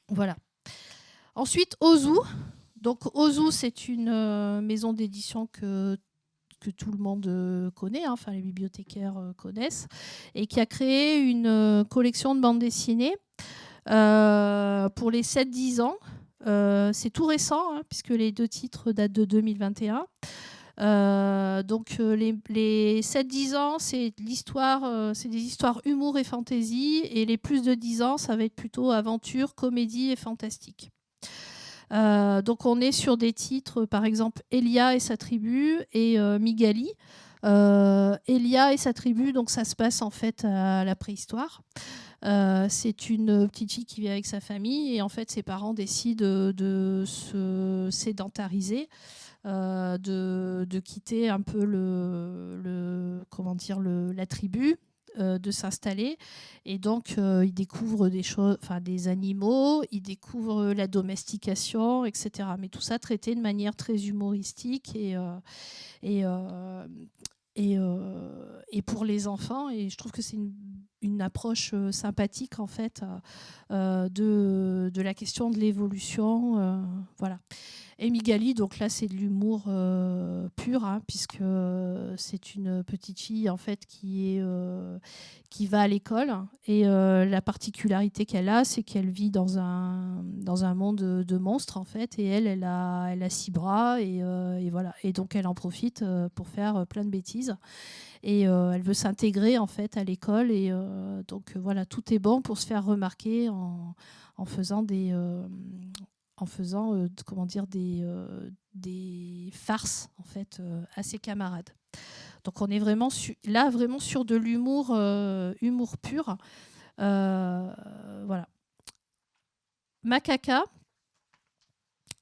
Voilà. Ensuite, Ozu. Donc Ozu, c'est une maison d'édition que tout le monde connaît, hein, enfin les bibliothécaires connaissent, et qui a créé une collection de bandes dessinées pour les 7-10 ans. C'est tout récent, hein, puisque les 2 titres datent de 2021. Donc les 7-10 ans, c'est des histoires humour et fantaisie, et les plus de 10 ans, ça va être plutôt aventure, comédie et fantastique. Donc on est sur des titres, par exemple Elia et sa tribu et Migali. Elia et sa tribu, donc ça se passe en fait à la préhistoire. C'est une petite fille qui vit avec sa famille, et en fait ses parents décident de se sédentariser, de quitter un peu la tribu, de s'installer, et donc ils découvrent des animaux, ils découvrent la domestication, etc. Mais tout ça traité de manière très humoristique et pour les enfants, et je trouve que c'est une approche sympathique en fait de la question de l'évolution, voilà. Et Migali, donc là c'est de l'humour pur, hein, puisque c'est une petite fille en fait qui va à l'école, et la particularité qu'elle a, c'est qu'elle vit dans un monde de monstres en fait, et elle a 6 bras, et voilà, et donc elle en profite pour faire plein de bêtises, et elle veut s'intégrer en fait à l'école, et donc voilà, tout est bon pour se faire remarquer en faisant des farces en fait à ses camarades. Donc on est vraiment vraiment sur de l'humour humour pur. Voilà. Macaca.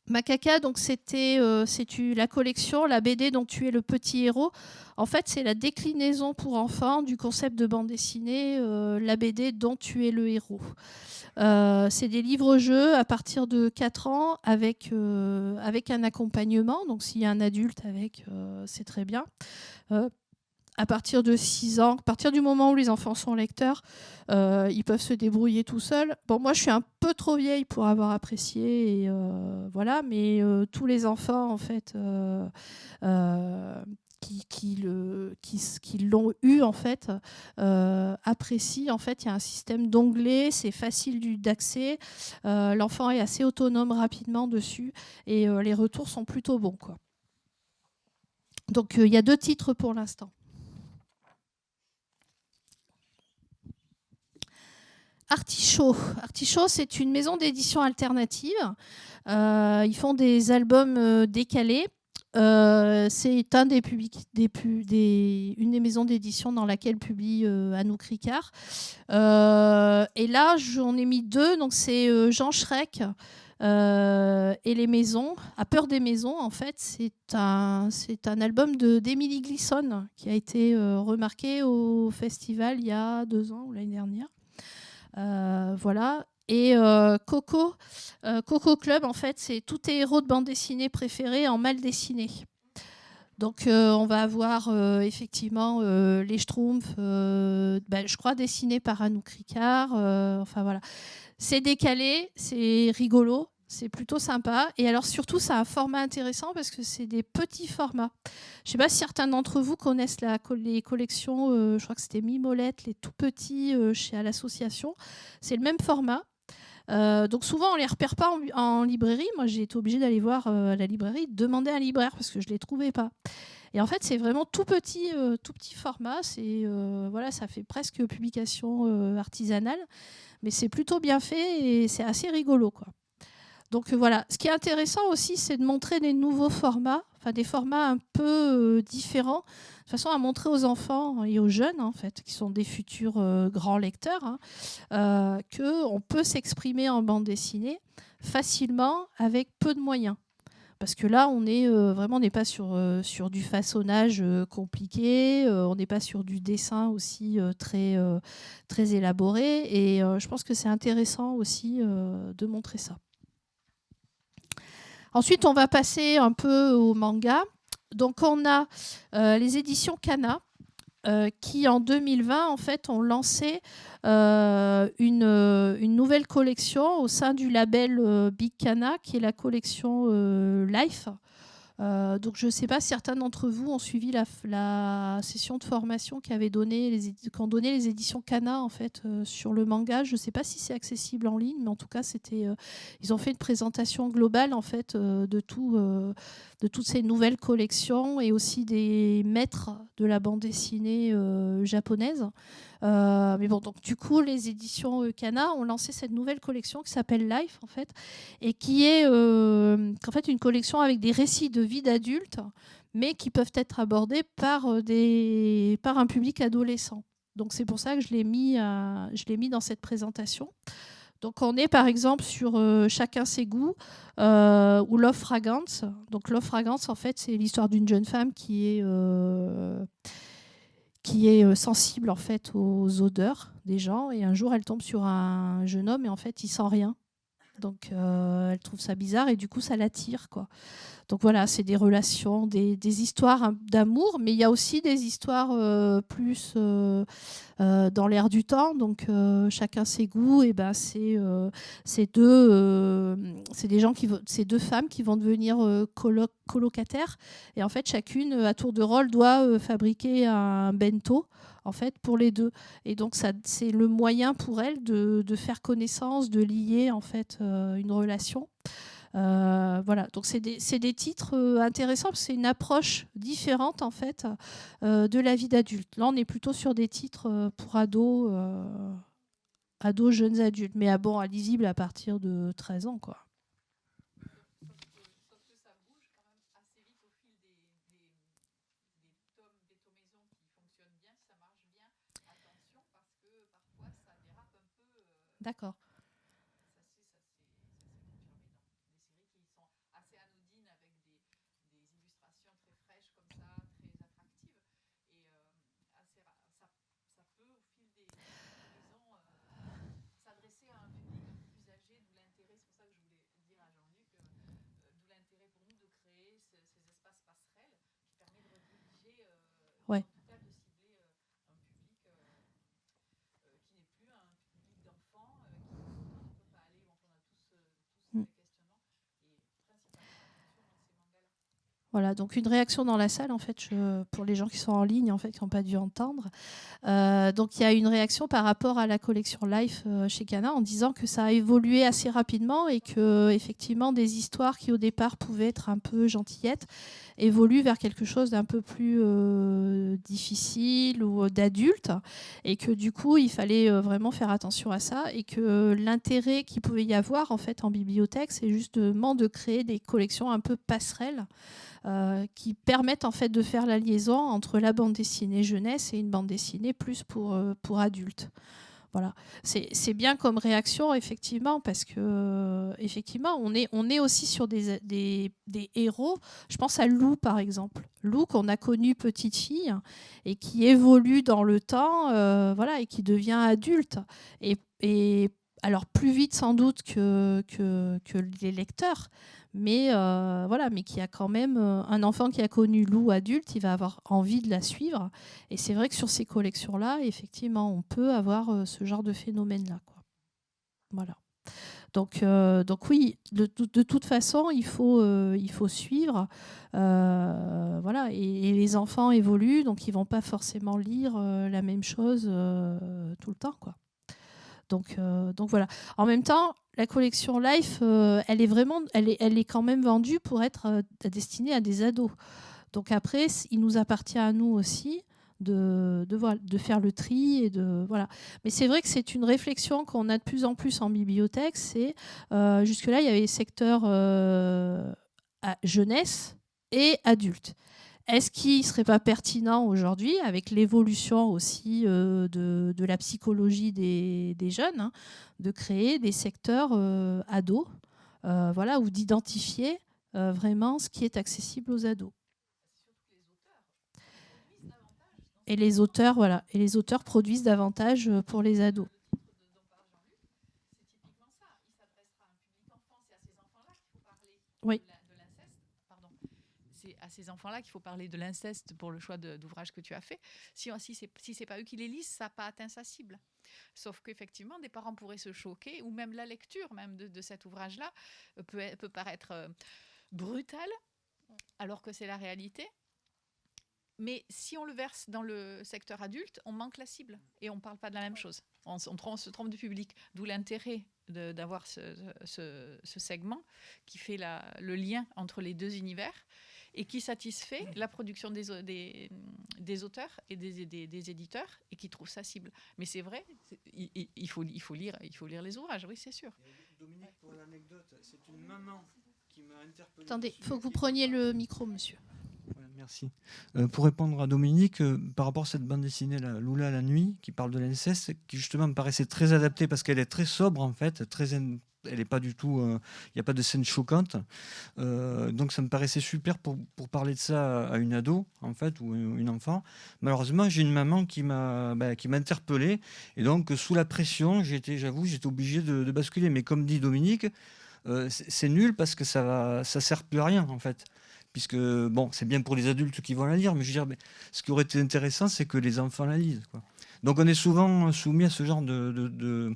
Macaca, donc c'était la collection, la BD dont tu es le petit héros. En fait, c'est la déclinaison pour enfants du concept de bande dessinée, la BD dont tu es le héros. C'est des livres-jeux à partir de 4 ans avec un accompagnement. Donc s'il y a un adulte avec, c'est très bien. À partir de 6 ans, à partir du moment où les enfants sont lecteurs, ils peuvent se débrouiller tout seuls. Bon, moi, je suis un peu trop vieille pour avoir apprécié, et voilà, mais tous les enfants, en fait, qui l'ont eu, en fait, apprécient. En fait, il y a un système d'onglets, c'est facile d'accès. L'enfant est assez autonome rapidement dessus, et les retours sont plutôt bons, quoi. Donc, il y a 2 titres pour l'instant. Artichaut. Artichaut, c'est une maison d'édition alternative. Ils font des albums décalés. C'est une des maisons d'édition dans laquelle publie Anouk Ricard. Et là, j'en ai mis 2. Donc, c'est Jean Schreck et les maisons. À peur des maisons, en fait, c'est un album d'Émilie Glisson qui a été remarqué au festival il y a 2 ans ou l'année dernière. Voilà. Et Coco Club, en fait, c'est tous tes héros de bande dessinée préférés en mal dessiné. Donc on va avoir effectivement les Schtroumpfs, je crois dessinés par Anouk Ricard. Enfin voilà. C'est décalé, c'est rigolo, c'est plutôt sympa. Et alors surtout, ça a un format intéressant parce que c'est des petits formats. Je ne sais pas si certains d'entre vous connaissent les collections, je crois que c'était Mimolette, les tout petits à l'association. C'est le même format. Donc souvent, on ne les repère pas en librairie. Moi, j'ai été obligée d'aller voir à la librairie, demander à un libraire parce que je ne les trouvais pas. Et en fait, c'est vraiment tout petit format. Voilà, ça fait presque publication artisanale. Mais c'est plutôt bien fait et c'est assez rigolo, quoi. Donc voilà, ce qui est intéressant aussi, c'est de montrer des nouveaux formats, enfin des formats un peu différents, de façon à montrer aux enfants et aux jeunes, en fait, qui sont des futurs grands lecteurs, qu'on peut s'exprimer en bande dessinée facilement avec peu de moyens. Parce que là, on n'est pas sur du façonnage compliqué, on n'est pas sur du dessin aussi très élaboré. Et je pense que c'est intéressant aussi de montrer ça. Ensuite, on va passer un peu au manga. Donc, on a les éditions Kana qui, en 2020, en fait, ont lancé une nouvelle collection au sein du label Big Kana, qui est la collection Life. Donc je ne sais pas si certains d'entre vous ont suivi la session de formation qu'ont donné les éditions Kana, en fait, sur le manga. Je ne sais pas si c'est accessible en ligne, mais en tout cas ils ont fait une présentation globale, en fait, de toutes ces nouvelles collections et aussi des maîtres de la bande dessinée japonaise. Mais bon, donc du coup, les éditions Kana ont lancé cette nouvelle collection qui s'appelle Life, en fait, et qui est en fait une collection avec des récits de vie d'adultes, mais qui peuvent être abordés par un public adolescent. Donc c'est pour ça que je l'ai mis dans cette présentation. Donc on est par exemple sur Chacun ses goûts ou Love Fragrance. Donc Love Fragrance, en fait, c'est l'histoire d'une jeune femme qui est sensible, en fait, aux odeurs des gens, et un jour elle tombe sur un jeune homme et en fait il sent rien. Donc elle trouve ça bizarre et du coup ça l'attire, quoi. Donc voilà, c'est des relations, des histoires d'amour, mais il y a aussi des histoires plus dans l'air du temps. Donc Chacun ses goûts, et ben c'est deux femmes qui vont devenir colocataires, et en fait chacune à tour de rôle doit fabriquer un bento, en fait, pour les deux. Et donc c'est le moyen pour elles de faire connaissance, de lier, en fait, une relation. Voilà, donc c'est des titres intéressants parce que c'est une approche différente, en fait, de la vie d'adulte. Là, on est plutôt sur des titres pour ados, jeunes adultes, mais lisible à partir de 13 ans, quoi. D'accord. Voilà, donc une réaction dans la salle, en fait, pour les gens qui sont en ligne, en fait, qui n'ont pas dû entendre. Donc il y a une réaction par rapport à la collection Life chez Cana en disant que ça a évolué assez rapidement et que effectivement des histoires qui au départ pouvaient être un peu gentillettes évoluent vers quelque chose d'un peu plus difficile ou d'adulte, et que du coup il fallait vraiment faire attention à ça, et que l'intérêt qu'il pouvait y avoir en fait en bibliothèque, c'est justement de créer des collections un peu passerelles qui permettent en fait de faire la liaison entre la bande dessinée jeunesse et une bande dessinée plus pour adultes. Voilà. C'est bien comme réaction, effectivement, parce que effectivement, on est aussi sur des héros. Je pense à Lou, par exemple. Lou, qu'on a connu petite fille et qui évolue dans le temps, voilà, et qui devient adulte. Et alors plus vite sans doute que les lecteurs, mais voilà, mais qui a quand même un enfant qui a connu Lou adulte, il va avoir envie de la suivre. Et c'est vrai que sur ces collections-là, effectivement, on peut avoir ce genre de phénomène-là, quoi. Voilà. Donc oui, de toute façon, il faut suivre. Voilà, et les enfants évoluent, donc ils vont pas forcément lire la même chose tout le temps, quoi. Donc voilà. En même temps, la collection Life, elle est quand même vendue pour être destinée à des ados. Donc après, il nous appartient à nous aussi de faire le tri et voilà. Mais c'est vrai que c'est une réflexion qu'on a de plus en plus en bibliothèque. C'est jusque-là, il y avait les secteurs jeunesse et adulte. Est-ce qu'il ne serait pas pertinent aujourd'hui, avec l'évolution aussi de la psychologie des jeunes, de créer des secteurs ados, voilà, ou d'identifier vraiment ce qui est accessible aux ados? Et les auteurs, voilà, et les auteurs produisent davantage pour les ados. Oui. C'est à ces enfants-là qu'il faut parler de l'inceste pour le choix d'ouvrage que tu as fait. Si c'est pas eux qui les lisent, ça n'a pas atteint sa cible. Sauf qu'effectivement, des parents pourraient se choquer, ou même la lecture même de cet ouvrage-là peut paraître brutale, alors que c'est la réalité. Mais si on le verse dans le secteur adulte, on manque la cible et on ne parle pas de la même chose. On se trompe du public. D'où l'intérêt d'avoir ce segment qui fait le lien entre les deux univers et qui satisfait la production des auteurs et des éditeurs et qui trouve sa cible. Mais c'est vrai, il faut lire les ouvrages, oui, c'est sûr. Dominique, pour l'anecdote, c'est une maman qui m'a interpellé. Attendez, il faut que vous preniez le micro, monsieur. Ouais, merci. Pour répondre à Dominique, par rapport à cette bande dessinée, Lula la nuit, qui parle de l'inceste, qui justement me paraissait très adaptée parce qu'elle est très sobre en fait, elle est pas du tout, il n'y a pas de scène choquante. Donc ça me paraissait super pour parler de ça à une ado en fait, ou une enfant. Malheureusement, j'ai une maman qui m'a interpellé, et donc sous la pression, j'étais obligé de basculer. Mais comme dit Dominique, c'est nul parce que ça sert plus à rien en fait. Puisque, bon, c'est bien pour les adultes qui vont la lire, mais je veux dire, ce qui aurait été intéressant, c'est que les enfants la lisent, quoi. Donc on est souvent soumis à ce genre de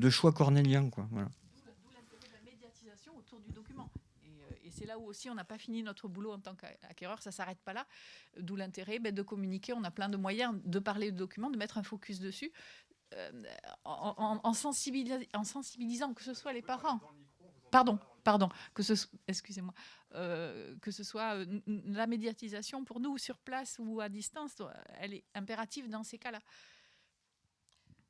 choix cornéliens, quoi. Voilà. D'où l'intérêt de la médiatisation autour du document. Et c'est là où aussi on n'a pas fini notre boulot en tant qu'acquéreur, ça ne s'arrête pas là. D'où l'intérêt de communiquer, on a plein de moyens de parler de documents, de mettre un focus dessus, en sensibilisant que ce soit les parents. Pardon, excusez-moi. Que ce soit la médiatisation pour nous sur place ou à distance, elle est impérative dans ces cas-là.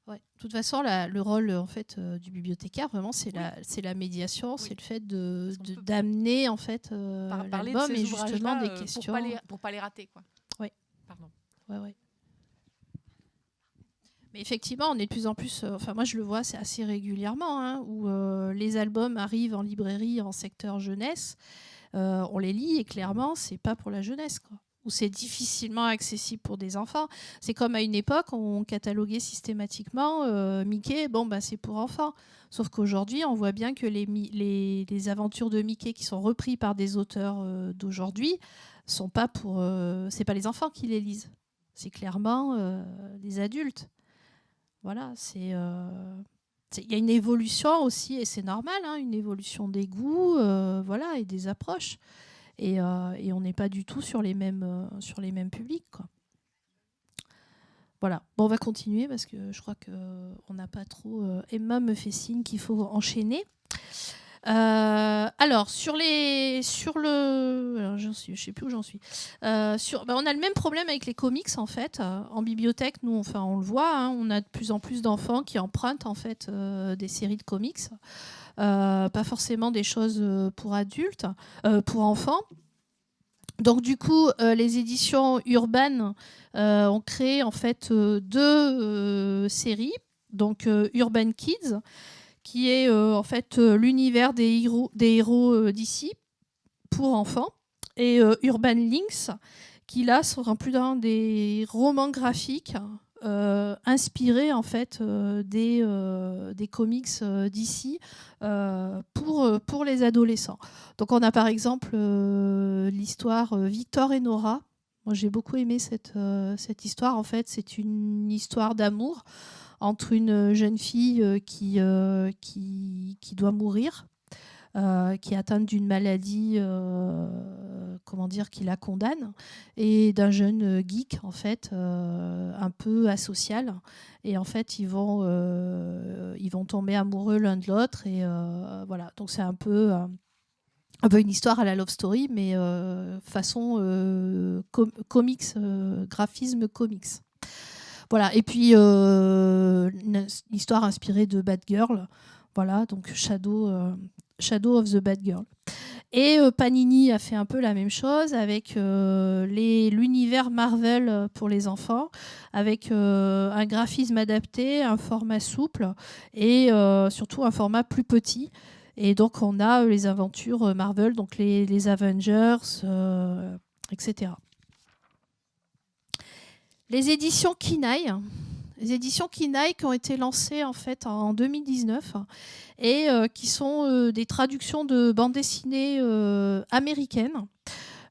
Ouais. De toute façon, le rôle en fait du bibliothécaire, vraiment, c'est la médiation, c'est le fait d'amener en fait l'album et justement des questions pour pas les rater, quoi. Oui. Pardon. Ouais. Mais effectivement, on est de plus en plus. Enfin, moi, je le vois, c'est assez régulièrement, hein, où les albums arrivent en librairie en secteur jeunesse. On les lit et clairement, c'est pas pour la jeunesse, quoi. Ou c'est difficilement accessible pour des enfants. C'est comme à une époque, on cataloguait systématiquement Mickey. Bon, bah, c'est pour enfants. Sauf qu'aujourd'hui, on voit bien que les aventures de Mickey qui sont reprises par des auteurs d'aujourd'hui sont pas pour. C'est pas les enfants qui les lisent. C'est clairement les adultes. Voilà, il y a une évolution aussi, et c'est normal, hein, une évolution des goûts, voilà, et des approches. et on n'est pas du tout sur les mêmes publics, quoi. Voilà. Bon, on va continuer parce que je crois qu'on n'a pas trop... Emma me fait signe qu'il faut enchaîner. Alors, je ne sais plus où j'en suis. On a le même problème avec les comics, en fait. En bibliothèque, nous, on le voit, hein, on a de plus en plus d'enfants qui empruntent en fait, des séries de comics. Pas forcément des choses pour adultes, pour enfants. Donc du coup, les éditions Urban ont créé en fait 2 séries. Donc Urban Kids, qui est en fait l'univers des héros d'ici pour enfants, et Urban Lynx, qui là sera plus d'un des romans graphiques inspirés en fait des comics d'ici pour les adolescents. Donc on a par exemple l'histoire Victor et Nora. Moi j'ai beaucoup aimé cette histoire. En fait, c'est une histoire d'amour entre une jeune fille qui doit mourir, qui est atteinte d'une maladie qui la condamne, et d'un jeune geek en fait, un peu asocial, et en fait ils vont tomber amoureux l'un de l'autre, et voilà, donc c'est un peu une histoire à la love story, mais façon comics, graphisme comics. Voilà, et puis une histoire inspirée de Bad Girl, voilà, donc Shadow of the Bad Girl. Et Panini a fait un peu la même chose avec l'univers Marvel pour les enfants, avec un graphisme adapté, un format souple, et surtout un format plus petit. Et donc on a les aventures Marvel, donc les Avengers, etc. Les éditions Kinaï. Les éditions Kinaï qui ont été lancées en fait en 2019 et qui sont des traductions de bandes dessinées américaines.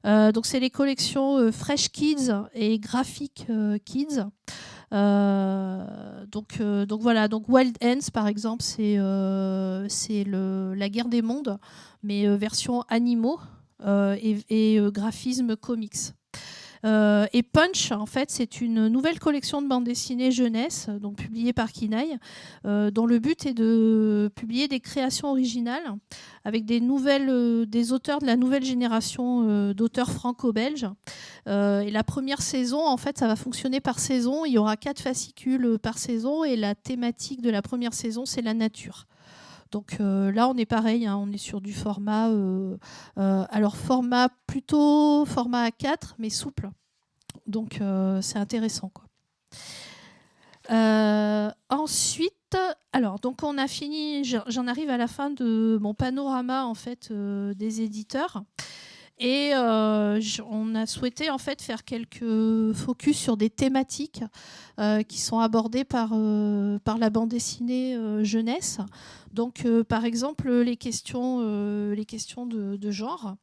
Donc c'est les collections Fresh Kids et Graphic Kids. Donc voilà, donc Wild Ants par exemple, c'est la guerre des mondes, mais version animaux et graphisme comics. Et Punch, en fait, c'est une nouvelle collection de bandes dessinées jeunesse, donc publiée par Kinaï, dont le but est de publier des créations originales avec des auteurs de la nouvelle génération d'auteurs franco-belges. Et la première saison, en fait, ça va fonctionner par saison. Il y aura 4 fascicules par saison, et la thématique de la première saison, c'est la nature. Donc là, on est pareil, hein, on est sur du format, plutôt format A4, mais souple. Donc c'est intéressant, quoi. Ensuite, alors donc on a fini. J'en arrive à la fin de mon panorama en fait des éditeurs. Et on a souhaité en fait faire quelques focus sur des thématiques qui sont abordées par la bande dessinée jeunesse. Donc par exemple les questions de genre.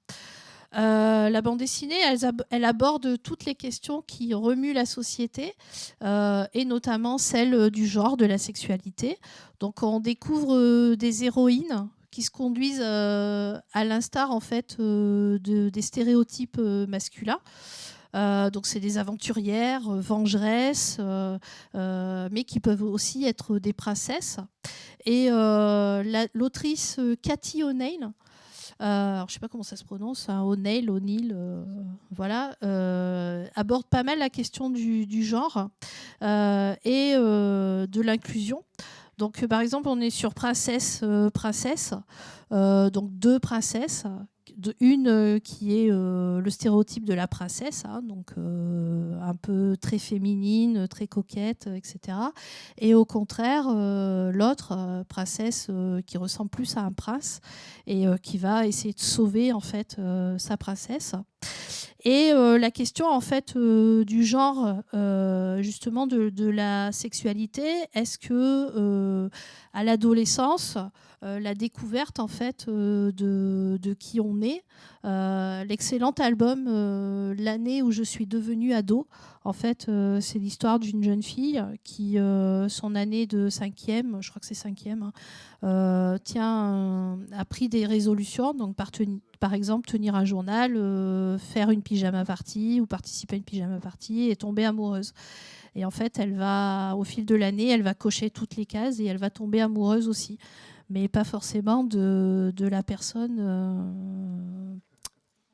La bande dessinée, elle aborde toutes les questions qui remuent la société, et notamment celle du genre, de la sexualité. Donc on découvre des héroïnes qui se conduisent à l'instar en fait des stéréotypes masculins. Donc c'est des aventurières, vengeresses, mais qui peuvent aussi être des princesses. Et l'autrice Cathy O'Neil, alors je ne sais pas comment ça se prononce, hein, O'Neil, voilà, aborde pas mal la question du genre et de l'inclusion. Donc par exemple, on est sur princesse, donc 2 princesses. Une qui est le stéréotype de la princesse, hein, donc un peu très féminine, très coquette, etc. Et au contraire, l'autre princesse qui ressemble plus à un prince et qui va essayer de sauver en fait sa princesse. Et la question en fait du genre, justement de la sexualité, est-ce que à l'adolescence, la découverte en fait de qui on est. L'excellent album L'année où je suis devenue ado, en fait, c'est l'histoire d'une jeune fille qui, son année de 5e, je crois que c'est 5e, a pris des résolutions, donc par exemple tenir un journal, faire une pyjama party ou participer à une pyjama party et tomber amoureuse. Et en fait, elle va, au fil de l'année, elle va cocher toutes les cases et elle va tomber amoureuse aussi, mais pas forcément de la personne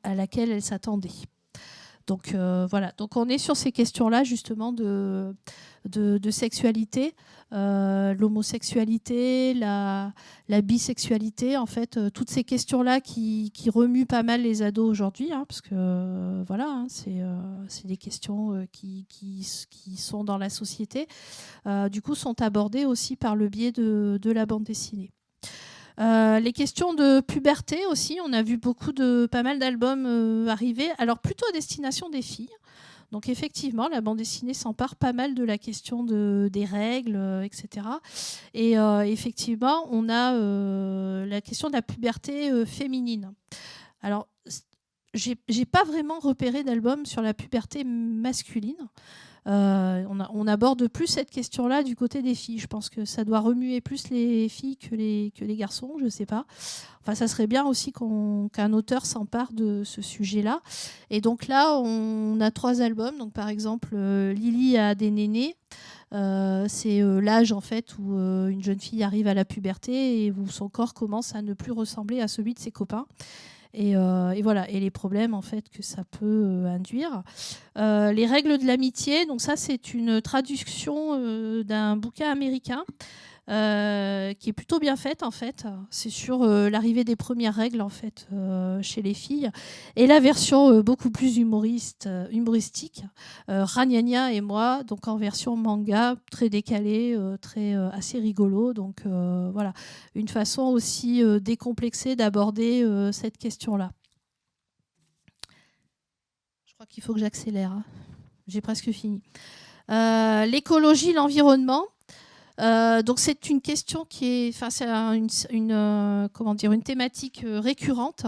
à laquelle elle s'attendait. Donc voilà, donc on est sur ces questions-là justement de sexualité, l'homosexualité, la bisexualité, en fait, toutes ces questions-là qui remuent pas mal les ados aujourd'hui, hein, parce que voilà, hein, c'est des questions qui sont dans la société, du coup sont abordées aussi par le biais de la bande dessinée. Les questions de puberté aussi, on a vu pas mal d'albums arriver, alors plutôt à destination des filles. Donc effectivement, la bande dessinée s'empare pas mal de la question des règles, etc. Et effectivement, on a la question de la puberté féminine. Alors, j'ai pas vraiment repéré d'album sur la puberté masculine. On aborde plus cette question-là du côté des filles. Je pense que ça doit remuer plus les filles que les garçons, je ne sais pas. Enfin, ça serait bien aussi qu'un auteur s'empare de ce sujet-là. Et donc là, on a 3 albums. Donc, par exemple, Lily a des nénés. C'est l'âge en fait où une jeune fille arrive à la puberté et où son corps commence à ne plus ressembler à celui de ses copains. Et voilà, et les problèmes en fait que ça peut induire. Les règles de l'amitié, donc ça c'est une traduction d'un bouquin américain qui est plutôt bien faite en fait. C'est sur l'arrivée des premières règles en fait chez les filles, et la version beaucoup plus humoristique, Ragnagna et moi, donc en version manga, très décalée, assez rigolo. Donc voilà, une façon aussi décomplexée d'aborder cette question-là. Je crois qu'il faut que j'accélère, hein. J'ai presque fini. L'écologie, l'environnement. Donc c'est une question qui est, enfin c'est une thématique récurrente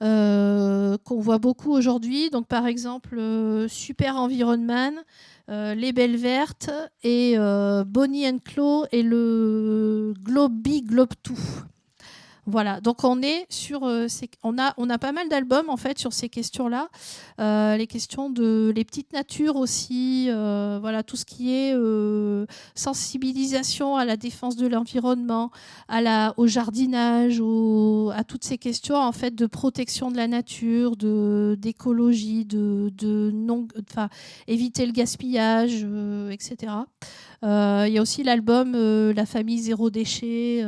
qu'on voit beaucoup aujourd'hui. Donc par exemple Super Environment, Les Belles Vertes et Bonnie and Clyde et le Globy Globe 2. Voilà, donc on est sur, on a pas mal d'albums en fait sur ces questions-là, les questions de les petites natures aussi, voilà, tout ce qui est sensibilisation à la défense de l'environnement, au jardinage, à toutes ces questions en fait de protection de la nature, d'écologie, éviter le gaspillage, etc. Il y a aussi l'album La famille zéro déchet.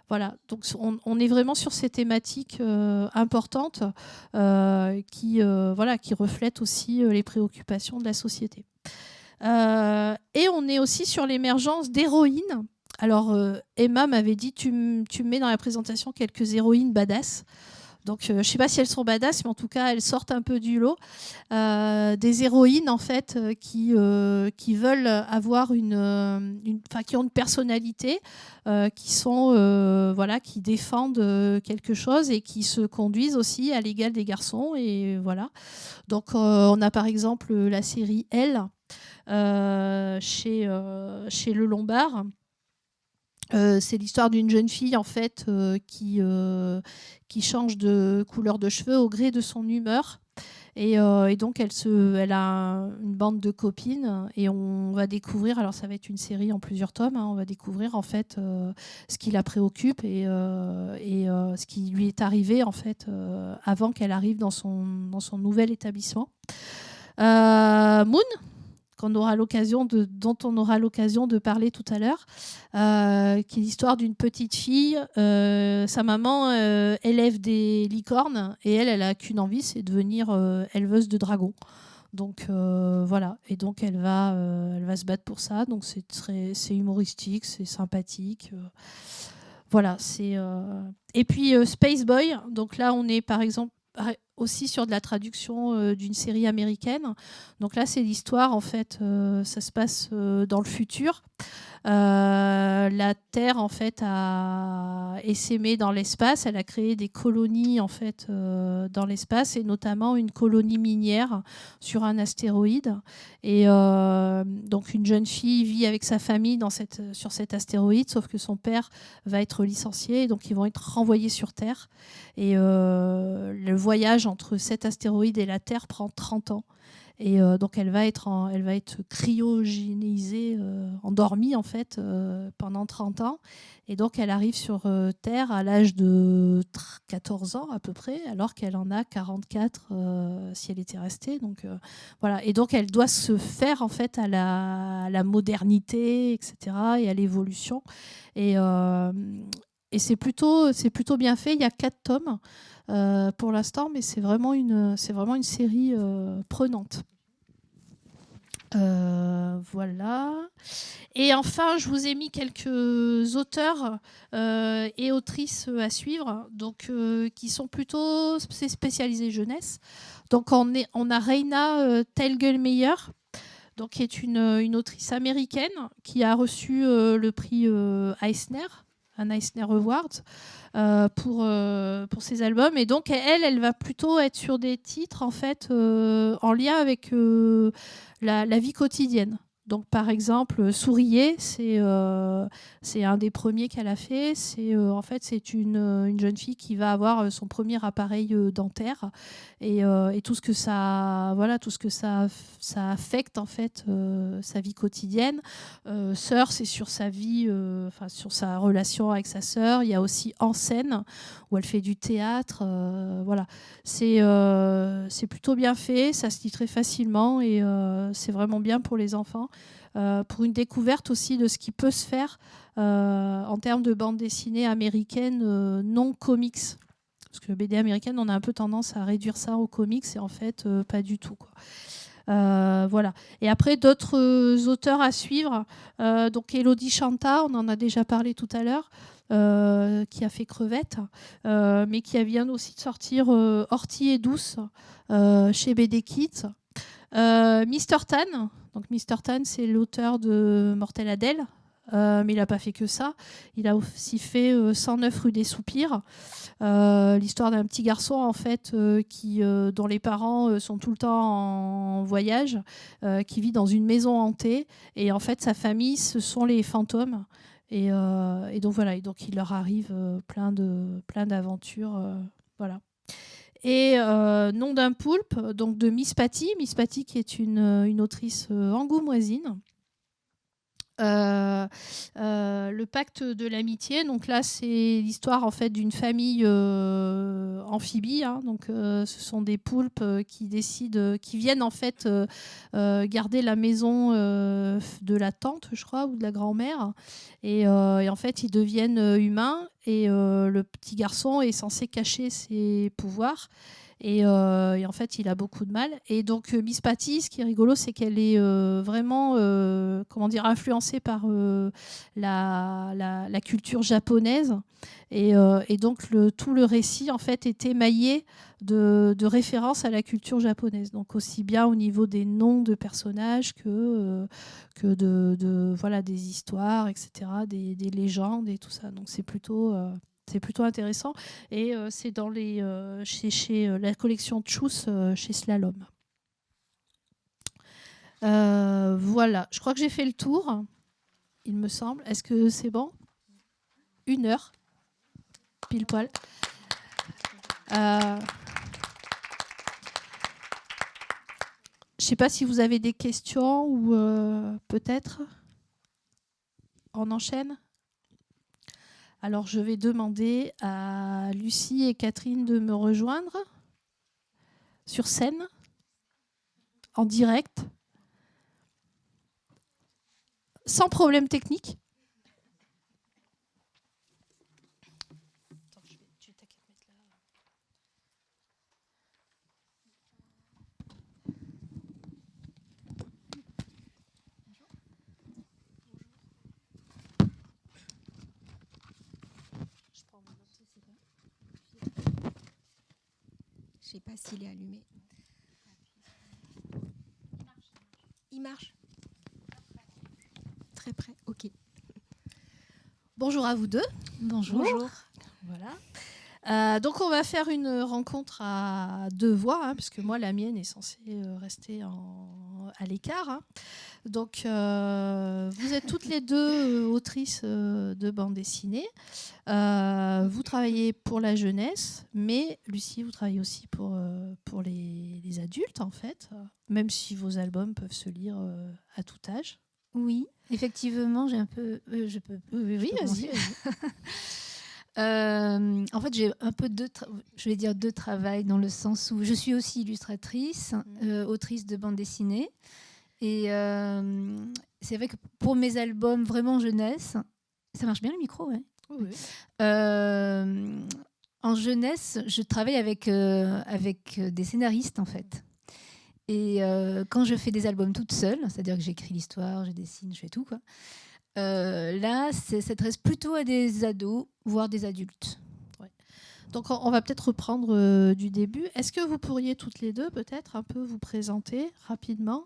Voilà, donc on est vraiment sur ces thématiques importantes qui reflètent aussi les préoccupations de la société. Et on est aussi sur l'émergence d'héroïnes. Alors Emma m'avait dit tu me mets dans la présentation quelques héroïnes badass. Donc je ne sais pas si elles sont badass, mais en tout cas elles sortent un peu du lot. Des héroïnes en fait qui veulent avoir qui ont une personnalité, qui défendent quelque chose et qui se conduisent aussi à l'égal des garçons. Et voilà. Donc on a par exemple la série Elle chez Le Lombard. C'est l'histoire d'une jeune fille en fait qui change de couleur de cheveux au gré de son humeur, et donc elle a une bande de copines, et on va découvrir, alors ça va être une série en plusieurs tomes, hein, on va découvrir en fait ce qui la préoccupe et ce qui lui est arrivé en fait avant qu'elle arrive dans son nouvel établissement. Moon, dont on aura l'occasion de parler tout à l'heure, qui est l'histoire d'une petite fille. Sa maman élève des licornes, et elle a qu'une envie, c'est de devenir éleveuse de dragons. Donc voilà, et donc elle va se battre pour ça. Donc c'est humoristique, c'est sympathique. Voilà, et puis Space Boy. Donc là, on est par exemple aussi sur de la traduction d'une série américaine. Donc là, c'est l'histoire, en fait, ça se passe dans le futur. La Terre, en fait, a essaimé dans l'espace. Elle a créé des colonies, en fait, dans l'espace, et notamment une colonie minière sur un astéroïde. Et donc, une jeune fille vit avec sa famille sur cet astéroïde, sauf que son père va être licencié, et donc ils vont être renvoyés sur Terre. Et le voyage entre cet astéroïde et la Terre prend 30 ans. Et donc elle va être cryogénisée, endormie en fait, pendant 30 ans. Et donc elle arrive sur Terre à l'âge de 14 ans à peu près, alors qu'elle en a 44 si elle était restée. Donc voilà. Et donc elle doit se faire en fait à la modernité, etc. et à l'évolution. Et c'est plutôt bien fait. Il y a 4 tomes pour l'instant, mais c'est vraiment une série prenante. Voilà. Et enfin, je vous ai mis quelques auteurs et autrices à suivre, donc qui sont plutôt spécialisés jeunesse. Donc on a Reina Telgelmeyer, donc qui est une autrice américaine qui a reçu le prix Eisner, un Eisner Award. Pour ses albums, et donc elle va plutôt être sur des titres en fait en lien avec la vie quotidienne. Donc par exemple Souriez, c'est un des premiers qu'elle a fait. En fait c'est une jeune fille qui va avoir son premier appareil dentaire, et tout ce que ça affecte en fait sa vie quotidienne. Sœur, c'est sur sa vie, sur sa relation avec sa sœur. Il y a aussi En scène, où elle fait du théâtre. Voilà, c'est plutôt bien fait, ça se lit très facilement, et c'est vraiment bien pour les enfants, pour une découverte aussi de ce qui peut se faire en termes de bande dessinée américaine non comics. Parce que BD américaine, on a un peu tendance à réduire ça aux comics, et en fait, pas du tout, quoi. Voilà. Et après, d'autres auteurs à suivre. Donc Elodie Chanta, on en a déjà parlé tout à l'heure, qui a fait Crevette, mais qui vient aussi de sortir Ortie et Douce chez BD Kids. Mr. Tan. Donc Mr. Tan, c'est l'auteur de Mortel Adèle. Mais il n'a pas fait que ça. Il a aussi fait 109 rue des Soupirs, l'histoire d'un petit garçon en fait dont les parents sont tout le temps en voyage, qui vit dans une maison hantée, et en fait sa famille ce sont les fantômes, et donc voilà, et donc il leur arrive plein d'aventures, voilà. Et Nom d'un poulpe, donc de Miss Patty qui est une autrice angoumoisine. Le pacte de l'amitié, donc là c'est l'histoire en fait d'une famille amphibie, hein. Donc ce sont des poulpes qui viennent en fait garder la maison de la tante, je crois, ou de la grand-mère, et en fait ils deviennent humains, et le petit garçon est censé cacher ses pouvoirs. Et en fait, il a beaucoup de mal. Et donc, Miss Patty, ce qui est rigolo, c'est qu'elle est vraiment influencée par la culture japonaise. Et donc, tout le récit, en fait, est émaillé de références à la culture japonaise. Donc, aussi bien au niveau des noms de personnages que des histoires, etc., des légendes et tout ça. Donc, c'est plutôt intéressant, et c'est dans chez la collection Tchous chez Slalom. Voilà, je crois que j'ai fait le tour, il me semble. Est-ce que c'est bon? 1 heure, pile poil. Je ne sais pas si vous avez des questions, ou peut-être on enchaîne. Alors, je vais demander à Lucie et Catherine de me rejoindre sur scène, en direct, sans problème technique. sais pas s'il est allumé. Il marche. Très près, ok. Bonjour à vous deux. Bonjour. Voilà. Donc on va faire une rencontre à deux voix, puisque moi la mienne est censée rester à l'écart. Donc vous êtes toutes les deux autrices de bande dessinée. Vous travaillez pour la jeunesse, mais Lucie, vous travaillez aussi pour les adultes en fait, même si vos albums peuvent se lire à tout âge. Oui, effectivement, j'ai un peu. Je peux. Oui, je peux vas-y. En fait, j'ai un peu deux travail dans le sens où je suis aussi illustratrice, autrice de bande dessinée. Et c'est vrai que pour mes albums vraiment jeunesse, ça marche bien le micro, ouais. Oui. En jeunesse, je travaille avec des scénaristes en fait. Et quand je fais des albums toute seule, c'est-à-dire que j'écris l'histoire, je dessine, je fais tout, quoi. Là, ça s'adresse plutôt à des ados, voire des adultes. Ouais. Donc on va peut-être reprendre du début. Est-ce que vous pourriez toutes les deux peut-être un peu vous présenter rapidement,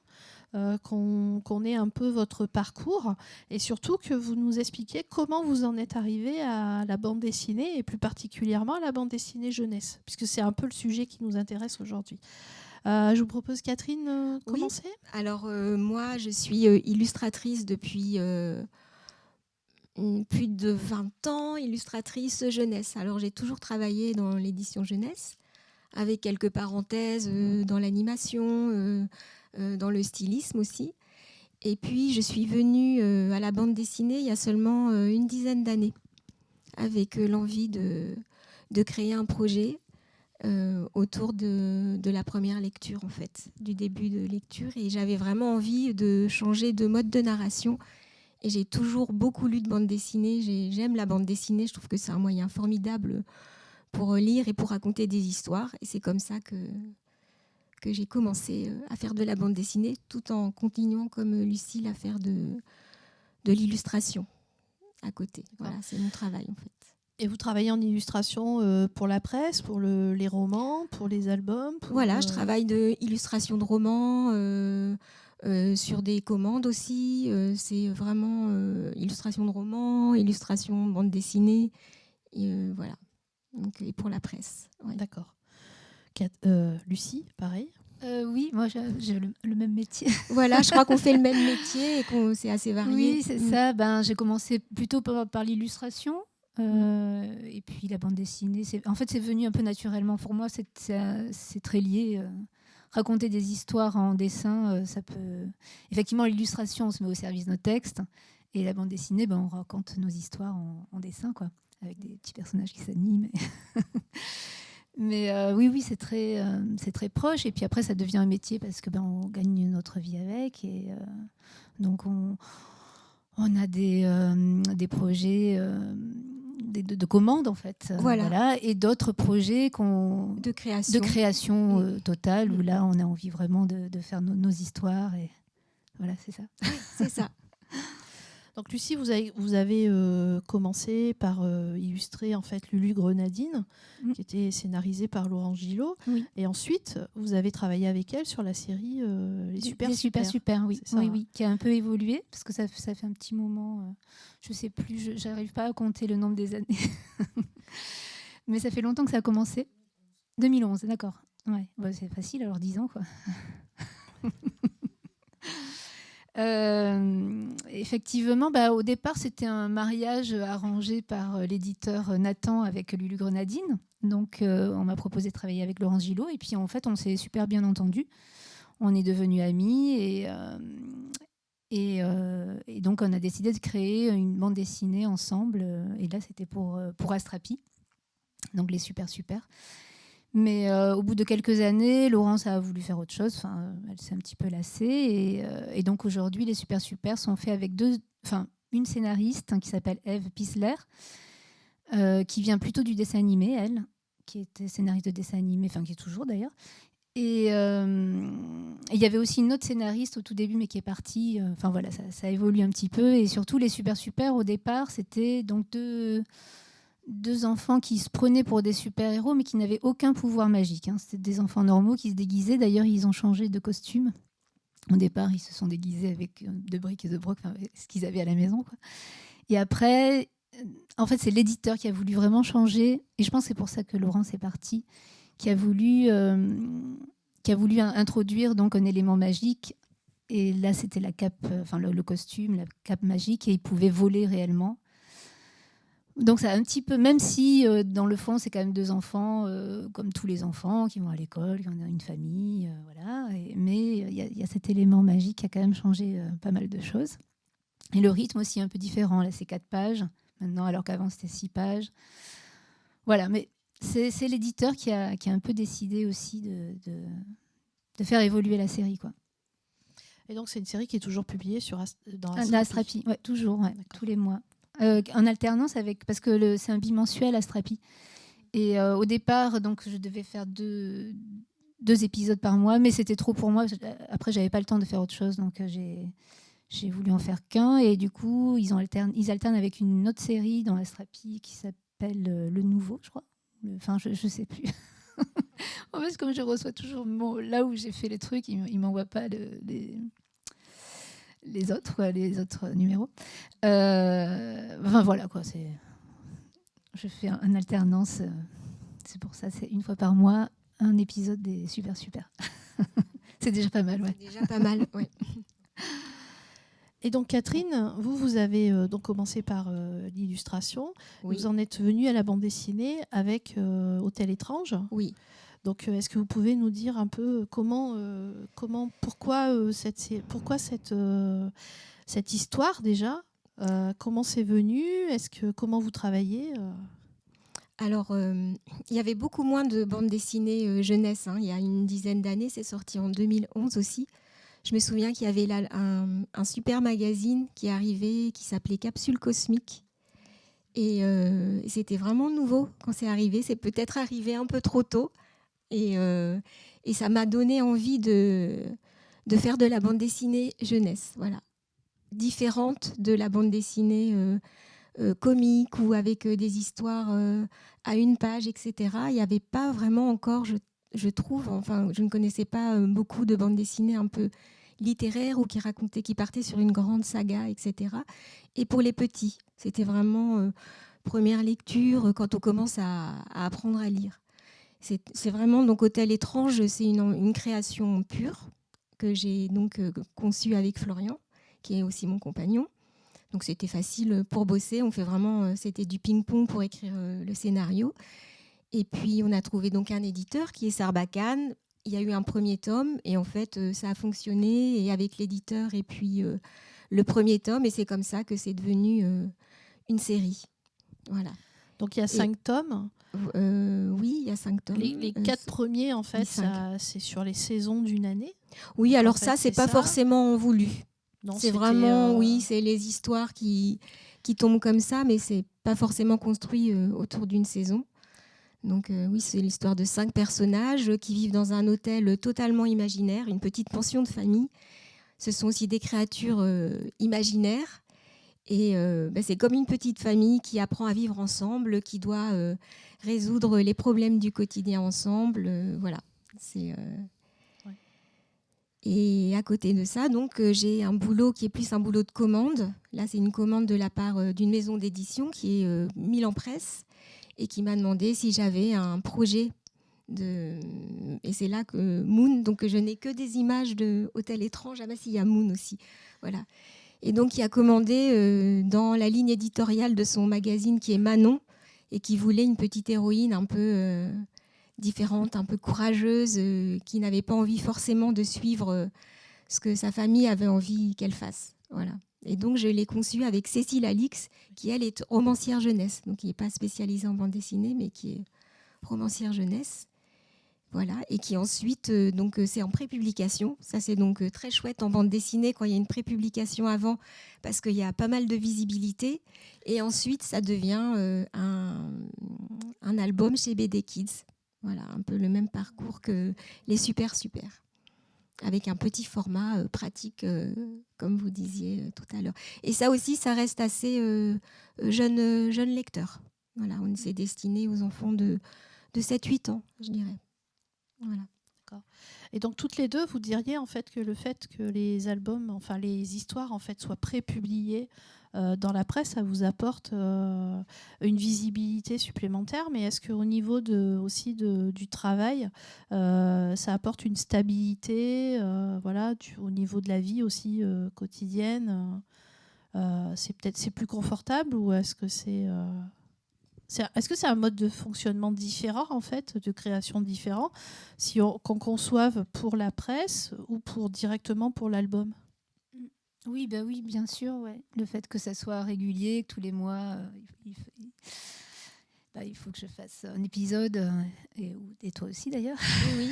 qu'on ait un peu votre parcours et surtout que vous nous expliquiez comment vous en êtes arrivé à la bande dessinée et plus particulièrement à la bande dessinée jeunesse, puisque c'est un peu le sujet qui nous intéresse aujourd'hui. Je vous propose, Catherine, commencer. Oui. Alors, moi, je suis illustratrice depuis plus de 20 ans, illustratrice jeunesse. Alors, j'ai toujours travaillé dans l'édition jeunesse, avec quelques parenthèses dans l'animation, dans le stylisme aussi. Et puis, je suis venue à la bande dessinée il y a seulement une dizaine d'années, avec l'envie de créer un projet autour de la première lecture, en fait, du début de lecture. Et j'avais vraiment envie de changer de mode de narration. Et j'ai toujours beaucoup lu de bande dessinée. J'aime la bande dessinée. Je trouve que c'est un moyen formidable pour lire et pour raconter des histoires. Et c'est comme ça que j'ai commencé à faire de la bande dessinée, tout en continuant, comme Lucille, à faire de l'illustration à côté. Voilà, c'est mon travail, en fait. Et vous travaillez en illustration pour la presse, pour les romans, pour les albums Voilà, je travaille de illustration de romans, sur des commandes aussi. C'est vraiment illustration de romans, illustration de bande dessinée. Voilà. Donc, et pour la presse. Ouais. D'accord. Lucie, pareil. Oui, moi j'ai le même métier. Voilà, je crois qu'on fait le même métier et c'est assez varié. Oui, c'est ça. Ben, j'ai commencé plutôt par l'illustration. Et puis la bande dessinée, en fait, c'est venu un peu naturellement pour moi. C'est très lié. Raconter des histoires en dessin, ça peut. Effectivement, l'illustration, on se met au service de nos textes, et la bande dessinée, on raconte nos histoires en dessin, quoi, avec des petits personnages qui s'animent. Mais oui, c'est très proche. Et puis après, ça devient un métier parce que on gagne notre vie avec, et donc on a des projets. De commandes en fait, voilà, et d'autres projets de création totale, où là on a envie vraiment de faire nos histoires, et voilà, c'est ça. Oui, c'est ça. Donc Lucie, vous avez commencé par illustrer en fait Lulu Grenadine, qui était scénarisée par Laurence Gillot, oui. Et ensuite vous avez travaillé avec elle sur la série Les Super Super, oui. Ça, oui, qui a un peu évolué parce que ça fait un petit moment. Je sais plus, j'arrive pas à compter le nombre des années, mais ça fait longtemps que ça a commencé. 2011, d'accord. Ouais, c'est facile, alors 10 ans, quoi. Effectivement, au départ, c'était un mariage arrangé par l'éditeur Nathan avec Lulu Grenadine. Donc, on m'a proposé de travailler avec Laurence Gillot. Et puis, en fait, on s'est super bien entendus. On est devenus amis. Et donc, on a décidé de créer une bande dessinée ensemble. Et là, c'était pour Astrapi. Donc, les Super. Mais au bout de quelques années, Laurence a voulu faire autre chose. Enfin, elle s'est un petit peu lassée. Et donc aujourd'hui, les Super sont faits avec une scénariste qui s'appelle Eve Pisler, qui vient plutôt du dessin animé, elle, qui était scénariste de dessin animé, qui est toujours d'ailleurs. Et il y avait aussi une autre scénariste au tout début, mais qui est partie. Voilà, ça évolue un petit peu. Et surtout, les Super, au départ, c'était donc 2 enfants qui se prenaient pour des super-héros, mais qui n'avaient aucun pouvoir magique. Hein. C'était des enfants normaux qui se déguisaient. D'ailleurs, ils ont changé de costume. Au départ, ils se sont déguisés avec de briques et de broc, enfin, ce qu'ils avaient à la maison, quoi. Et après, en fait, c'est l'éditeur qui a voulu vraiment changer. Et je pense que c'est pour ça que Laurence est partie, qui a voulu introduire donc un élément magique. Et là, c'était la cape, enfin le costume, la cape magique, et ils pouvaient voler réellement. Donc ça a un petit peu, même si dans le fond, c'est quand même 2 enfants, comme tous les enfants, qui vont à l'école, qui ont une famille, voilà. Mais il y a cet élément magique qui a quand même changé pas mal de choses. Et le rythme aussi est un peu différent. Là, c'est 4 pages maintenant, alors qu'avant, c'était 6 pages. Voilà, mais c'est l'éditeur qui a un peu décidé aussi de faire évoluer la série, quoi. Et donc, c'est une série qui est toujours publiée dans Astrapi, ouais, toujours, ouais, tous les mois. En alternance parce que c'est un bimensuel Astrapi. Et au départ, donc, je devais faire 2 épisodes par mois, mais c'était trop pour moi. Après, j'avais pas le temps de faire autre chose, donc j'ai voulu en faire qu'un. Et du coup, ils alternent avec une autre série dans Astrapi qui s'appelle Le Nouveau, je crois. Enfin, je sais plus. En fait, comme je reçois toujours là où j'ai fait les trucs, ils m'envoient pas les autres numéros. Enfin voilà quoi, je fais en alternance. C'est pour ça, c'est 1 fois par mois un épisode des super. C'est déjà pas mal, ouais. C'est déjà pas mal, ouais. Et donc Catherine, vous avez donc commencé par l'illustration. Oui. Vous en êtes venue à la bande dessinée avec Hôtel étrange. Oui. Donc est-ce que vous pouvez nous dire un peu pourquoi cette histoire déjà, comment c'est venu, comment vous travaillez Alors, il y avait beaucoup moins de bandes dessinées jeunesse. Hein. Il y a une dizaine d'années, c'est sorti en 2011 aussi. Je me souviens qu'il y avait là un super magazine qui est arrivé, qui s'appelait Capsule Cosmique. Et c'était vraiment nouveau quand c'est arrivé. C'est peut-être arrivé un peu trop tôt. Et ça m'a donné envie de faire de la bande dessinée jeunesse. Voilà. Différente de la bande dessinée comique ou avec des histoires à 1 page, etc. Il n'y avait pas vraiment encore, je trouve, enfin, je ne connaissais pas beaucoup de bandes dessinées un peu littéraires ou qui partaient sur une grande saga, etc. Et pour les petits, c'était vraiment première lecture quand on commence à apprendre à lire. C'est vraiment, donc Hôtel étrange, c'est une création pure que j'ai donc conçue avec Florian, qui est aussi mon compagnon. Donc c'était facile pour bosser. C'était du ping-pong pour écrire le scénario. Et puis on a trouvé donc un éditeur qui est Sarbacane. Il y a eu un premier tome et en fait ça a fonctionné, et avec l'éditeur et puis le premier tome, et c'est comme ça que c'est devenu une série. Voilà. Donc il y a 5 tomes. Oui, il y a 5 tomes. Les 4 premiers, en fait, c'est sur les saisons d'une année. Oui, alors en fait, ça, c'est pas forcément voulu. Non, c'est vraiment, oui, c'est les histoires qui tombent comme ça, mais c'est pas forcément construit autour d'une saison. Donc oui, c'est l'histoire de 5 personnages qui vivent dans un hôtel totalement imaginaire, une petite pension de famille. Ce sont aussi des créatures imaginaires. Et c'est comme une petite famille qui apprend à vivre ensemble, qui doit résoudre les problèmes du quotidien ensemble. Voilà. Et à côté de ça, donc, j'ai un boulot qui est plus un boulot de commande. Là, c'est une commande de la part d'une maison d'édition qui est Milan Presse, et qui m'a demandé si j'avais un projet. Et c'est là que Moon, donc je n'ai que des images de Hôtel étrange. Ah bah si, il y a Moon aussi. Voilà. Et donc, il a commandé dans la ligne éditoriale de son magazine, qui est Manon, et qui voulait une petite héroïne un peu différente, un peu courageuse, qui n'avait pas envie forcément de suivre ce que sa famille avait envie qu'elle fasse. Voilà. Et donc, je l'ai conçue avec Cécile Alix, qui, elle, est romancière jeunesse, donc qui n'est pas spécialisée en bande dessinée, mais qui est romancière jeunesse. Voilà, et qui ensuite, donc c'est en prépublication. Ça, c'est donc très chouette en bande dessinée quand il y a une prépublication avant, parce qu'il y a pas mal de visibilité. Et ensuite, ça devient un album chez BD Kids. Voilà, un peu le même parcours que les Super, avec un petit format pratique, comme vous disiez tout à l'heure. Et ça aussi, ça reste assez jeune lecteur. Voilà, c'est destiné aux enfants de 7-8 ans, je dirais. Voilà. Et donc toutes les deux, vous diriez en fait que le fait que les albums, enfin les histoires en fait soient prépubliées dans la presse, ça vous apporte une visibilité supplémentaire. Mais est-ce qu'au niveau aussi du travail, ça apporte une stabilité, voilà, au niveau de la vie aussi quotidienne, c'est plus confortable ou est-ce que est-ce que c'est un mode de fonctionnement différent, en fait, de création différent, qu'on conçoive pour la presse ou directement pour l'album? Oui, bah oui, bien sûr. Ouais. Le fait que ça soit régulier, que tous les mois, il faut que je fasse un épisode, et toi aussi d'ailleurs. Oui,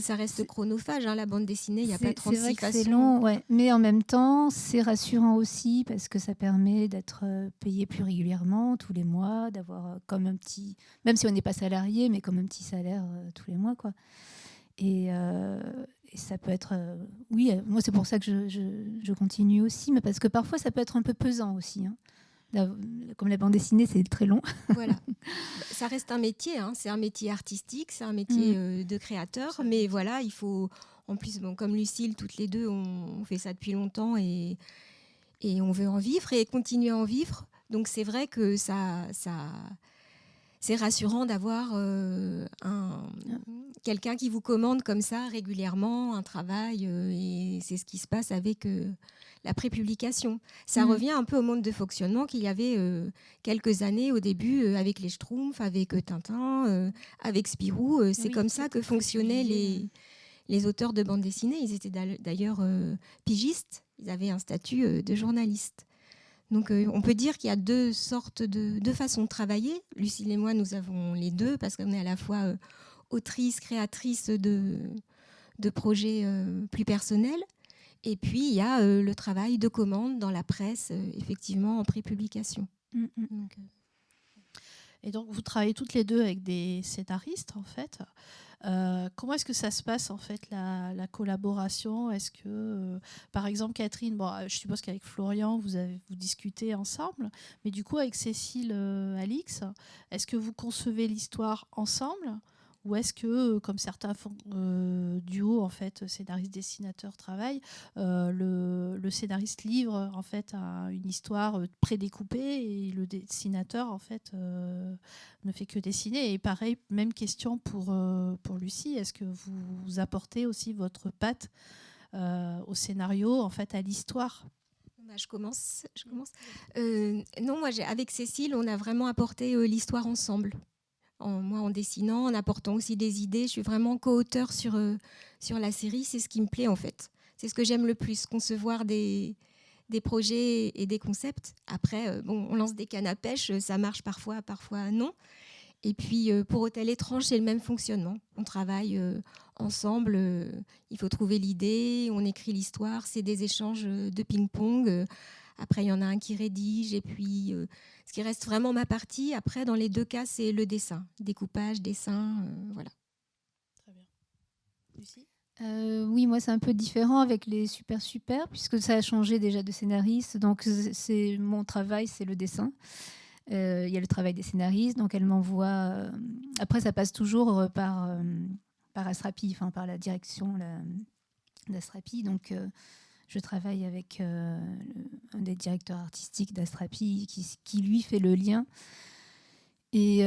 ça reste chronophage, hein, la bande dessinée, il n'y a pas 36 C'est vrai que façons. c'est long, ouais. Mais en même temps, c'est rassurant aussi parce que ça permet d'être payé plus régulièrement, tous les mois, d'avoir comme un petit, même si on n'est pas salarié, mais comme un petit salaire tous les mois, quoi. Et ça peut être, oui, moi c'est pour ça que je continue aussi, mais parce que parfois ça peut être un peu pesant aussi, hein. Comme la bande dessinée, c'est très long. Voilà. Ça reste un métier, hein. C'est un métier artistique, c'est un métier de créateur, mais voilà, il faut, en plus, bon, comme Lucille, toutes les deux, on fait ça depuis longtemps et on veut en vivre et continuer à en vivre. Donc c'est vrai que c'est rassurant d'avoir quelqu'un qui vous commande comme ça régulièrement un travail, et c'est ce qui se passe avec la prépublication. Ça revient un peu au mode de fonctionnement qu'il y avait quelques années au début avec les Schtroumpfs, avec Tintin, avec Spirou. C'est comme ça que fonctionnaient les auteurs de bande dessinée. Ils étaient d'ailleurs pigistes, ils avaient un statut de journaliste. Donc on peut dire qu'il y a deux façons de travailler. Lucille et moi, nous avons les deux parce qu'on est à la fois autrice, créatrice de projets plus personnels. Et puis il y a le travail de commande dans la presse, effectivement en prépublication. Et donc vous travaillez toutes les deux avec des scénaristes en fait. Comment est-ce que ça se passe en fait la collaboration? Est-ce que par exemple Catherine, bon, je suppose qu'avec Florian vous discutez ensemble, mais du coup avec Cécile Alix, est-ce que vous concevez l'histoire ensemble ou est-ce que comme certains duos en fait scénariste dessinateur travaillent, le scénariste livre en fait une histoire prédécoupée et le dessinateur en fait ne fait que dessiner. Et pareil, même question pour Lucie, est-ce que vous apportez aussi votre patte au scénario, en fait, à l'histoire? Je commence. Non, moi, avec Cécile, on a vraiment apporté l'histoire ensemble. Moi, en dessinant, en apportant aussi des idées. Je suis vraiment co-auteur sur la série. C'est ce qui me plaît, en fait. C'est ce que j'aime le plus, concevoir des projets et des concepts. Après, on lance des cannes à pêche, ça marche parfois, parfois non. Et puis, pour Hôtel Étrange, c'est le même fonctionnement. On travaille ensemble, il faut trouver l'idée, on écrit l'histoire, c'est des échanges de ping-pong. Après, il y en a un qui rédige, et puis ce qui reste vraiment ma partie, après, dans les deux cas, c'est le dessin. Découpage, dessin, voilà. Très bien. Lucie ? Oui, moi c'est un peu différent avec les Super, puisque ça a changé déjà de scénariste. Donc mon travail, c'est le dessin. Il y a le travail des scénaristes, donc elle m'envoie... après, ça passe toujours par Astrapi, enfin par la direction d'Astrapi. Donc je travaille avec un des directeurs artistiques d'Astrapi qui lui fait le lien. Et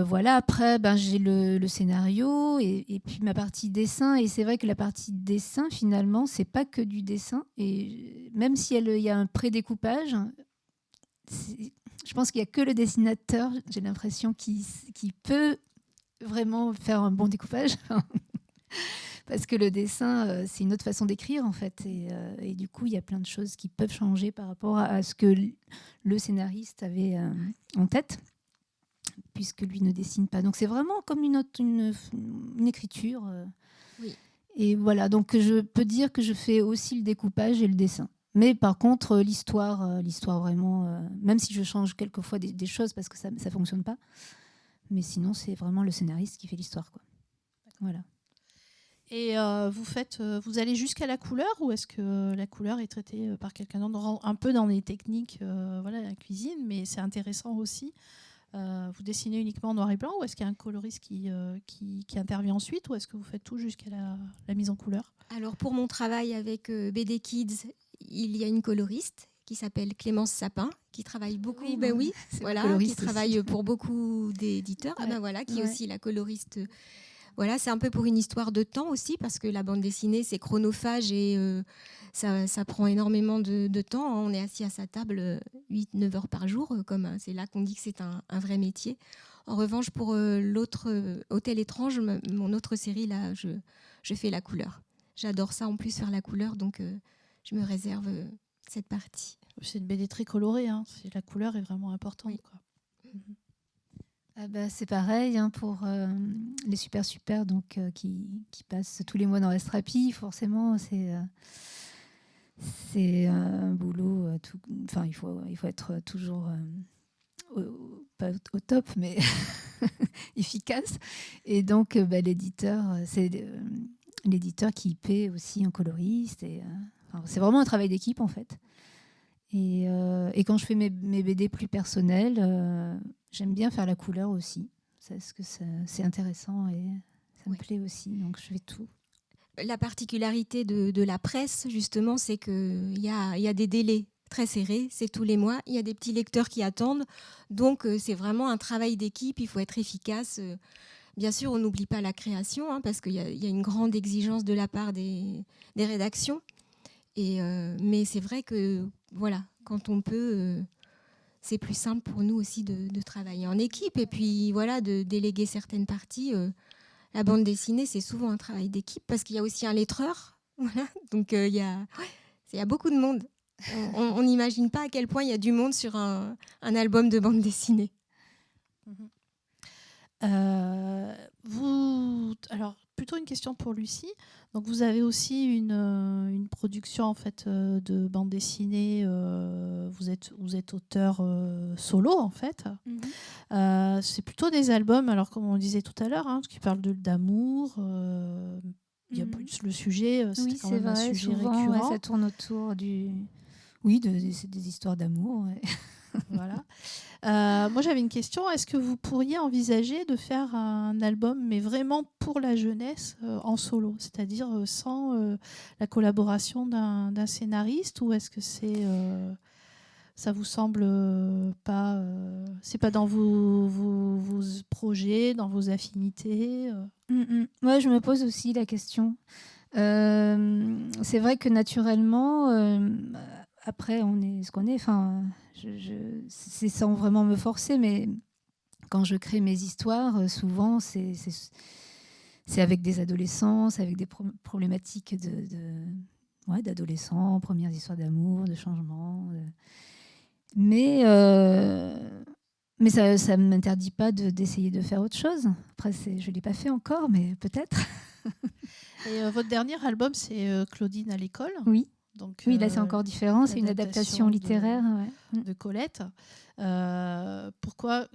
voilà, après, j'ai le scénario et puis ma partie dessin. Et c'est vrai que la partie dessin, finalement, c'est pas que du dessin. Et même si il y a un prédécoupage, je pense qu'il n'y a que le dessinateur, j'ai l'impression, qui peut vraiment faire un bon découpage. Parce que le dessin, c'est une autre façon d'écrire, en fait. Et du coup, il y a plein de choses qui peuvent changer par rapport à ce que le scénariste avait en tête, puisque lui ne dessine pas. Donc c'est vraiment comme une écriture. Oui. Et voilà, donc je peux dire que je fais aussi le découpage et le dessin. Mais par contre, l'histoire vraiment, même si je change quelquefois des choses parce que ça ne fonctionne pas, mais sinon c'est vraiment le scénariste qui fait l'histoire, quoi. Voilà. Et vous allez jusqu'à la couleur, ou est-ce que la couleur est traitée par quelqu'un d'autre, un peu dans les techniques, voilà, la cuisine, mais c'est intéressant aussi. Vous dessinez uniquement en noir et blanc ou est-ce qu'il y a un coloriste qui intervient ensuite ou est-ce que vous faites tout jusqu'à la mise en couleur? Alors pour mon travail avec BD Kids, il y a une coloriste qui s'appelle Clémence Sapin, qui travaille beaucoup, Oui, ben bon, oui, c'est voilà, ma coloriste qui travaille aussi. pour beaucoup d'éditeurs, ah Ouais. ben voilà, qui est Ouais. aussi la coloriste. Voilà, c'est un peu pour une histoire de temps aussi, parce que la bande dessinée, c'est chronophage et ça prend énormément de temps. Hein. On est assis à sa table 8-9 heures par jour, c'est là qu'on dit que c'est un vrai métier. En revanche, pour l'autre Hôtel étrange, mon autre série, là, je fais la couleur. J'adore ça en plus, faire la couleur, donc je me réserve cette partie. C'est une BD très colorée, hein. La couleur est vraiment importante. Oui. Quoi. Ah bah, c'est pareil hein, pour les super donc qui passent tous les mois dans Astrapi. Forcément, c'est un boulot. Enfin, il faut être toujours pas au top, mais efficace. Et donc, l'éditeur, c'est l'éditeur qui paie aussi un coloriste. Et enfin, c'est vraiment un travail d'équipe en fait. Et quand je fais mes BD plus personnels, j'aime bien faire la couleur aussi. Parce que c'est intéressant et ça me plaît aussi. Donc je fais tout. La particularité de la presse, justement, c'est qu'il y a des délais très serrés. C'est tous les mois. Il y a des petits lecteurs qui attendent. Donc, c'est vraiment un travail d'équipe. Il faut être efficace. Bien sûr, on n'oublie pas la création, hein, parce qu'il y a une grande exigence de la part des rédactions. Mais c'est vrai que, voilà, quand on peut... c'est plus simple pour nous aussi de travailler en équipe et puis voilà, de déléguer certaines parties. La bande dessinée, c'est souvent un travail d'équipe parce qu'il y a aussi un lettreur. Voilà. Donc, il y a beaucoup de monde. On n'imagine pas à quel point il y a du monde sur un album de bande dessinée. Alors, plutôt une question pour Lucie. Donc, vous avez aussi une production en fait de bande dessinée. Vous êtes auteur solo en fait. C'est plutôt des albums. Alors, comme on disait tout à l'heure, hein, qui parlent d'amour. Il y a le sujet, Oui, quand c'est même un vrai. sujet Souvent, récurrent. ça tourne autour des histoires d'amour. Ouais. Voilà. Moi, j'avais une question. Est-ce que vous pourriez envisager de faire un album, mais vraiment pour la jeunesse, en solo, c'est-à-dire sans la collaboration d'un scénariste, ou est-ce que ça vous semble pas, c'est pas dans vos projets, dans vos affinités Ouais, je me pose aussi la question. C'est vrai que naturellement, après, on est ce qu'on est. Enfin, c'est sans vraiment me forcer, mais quand je crée mes histoires, souvent, c'est avec des adolescents, c'est avec des problématiques d'adolescents, premières histoires d'amour, de changement. Mais ça ne m'interdit pas d'essayer de faire autre chose. Après, je ne l'ai pas fait encore, mais peut-être. Et votre dernier album, c'est Claudine à l'école. Oui. Donc, oui, là c'est encore différent, c'est une adaptation littéraire de Colette. Pourquoi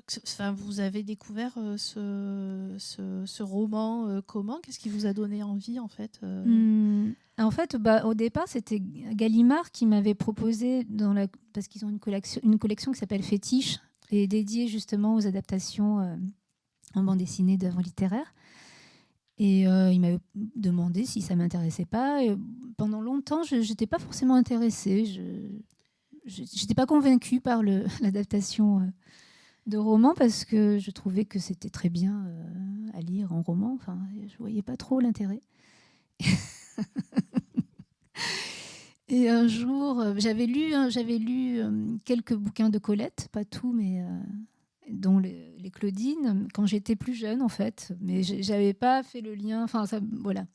vous avez découvert ce roman comment? Qu'est-ce qui vous a donné envie en fait En fait, au départ, c'était Gallimard qui m'avait proposé, parce qu'ils ont une collection qui s'appelle Fétiche, et dédiée justement aux adaptations en bande dessinée d'œuvres littéraires. Et il m'avait demandé si ça m'intéressait pas. Et pendant longtemps, je n'étais pas forcément intéressée. Je n'étais pas convaincue par l'adaptation de roman parce que je trouvais que c'était très bien à lire en roman. Enfin, je ne voyais pas trop l'intérêt. Et un jour, j'avais lu quelques bouquins de Colette, pas tout, mais... dont les Claudines, quand j'étais plus jeune en fait, mais j'avais pas fait le lien, enfin ça, voilà.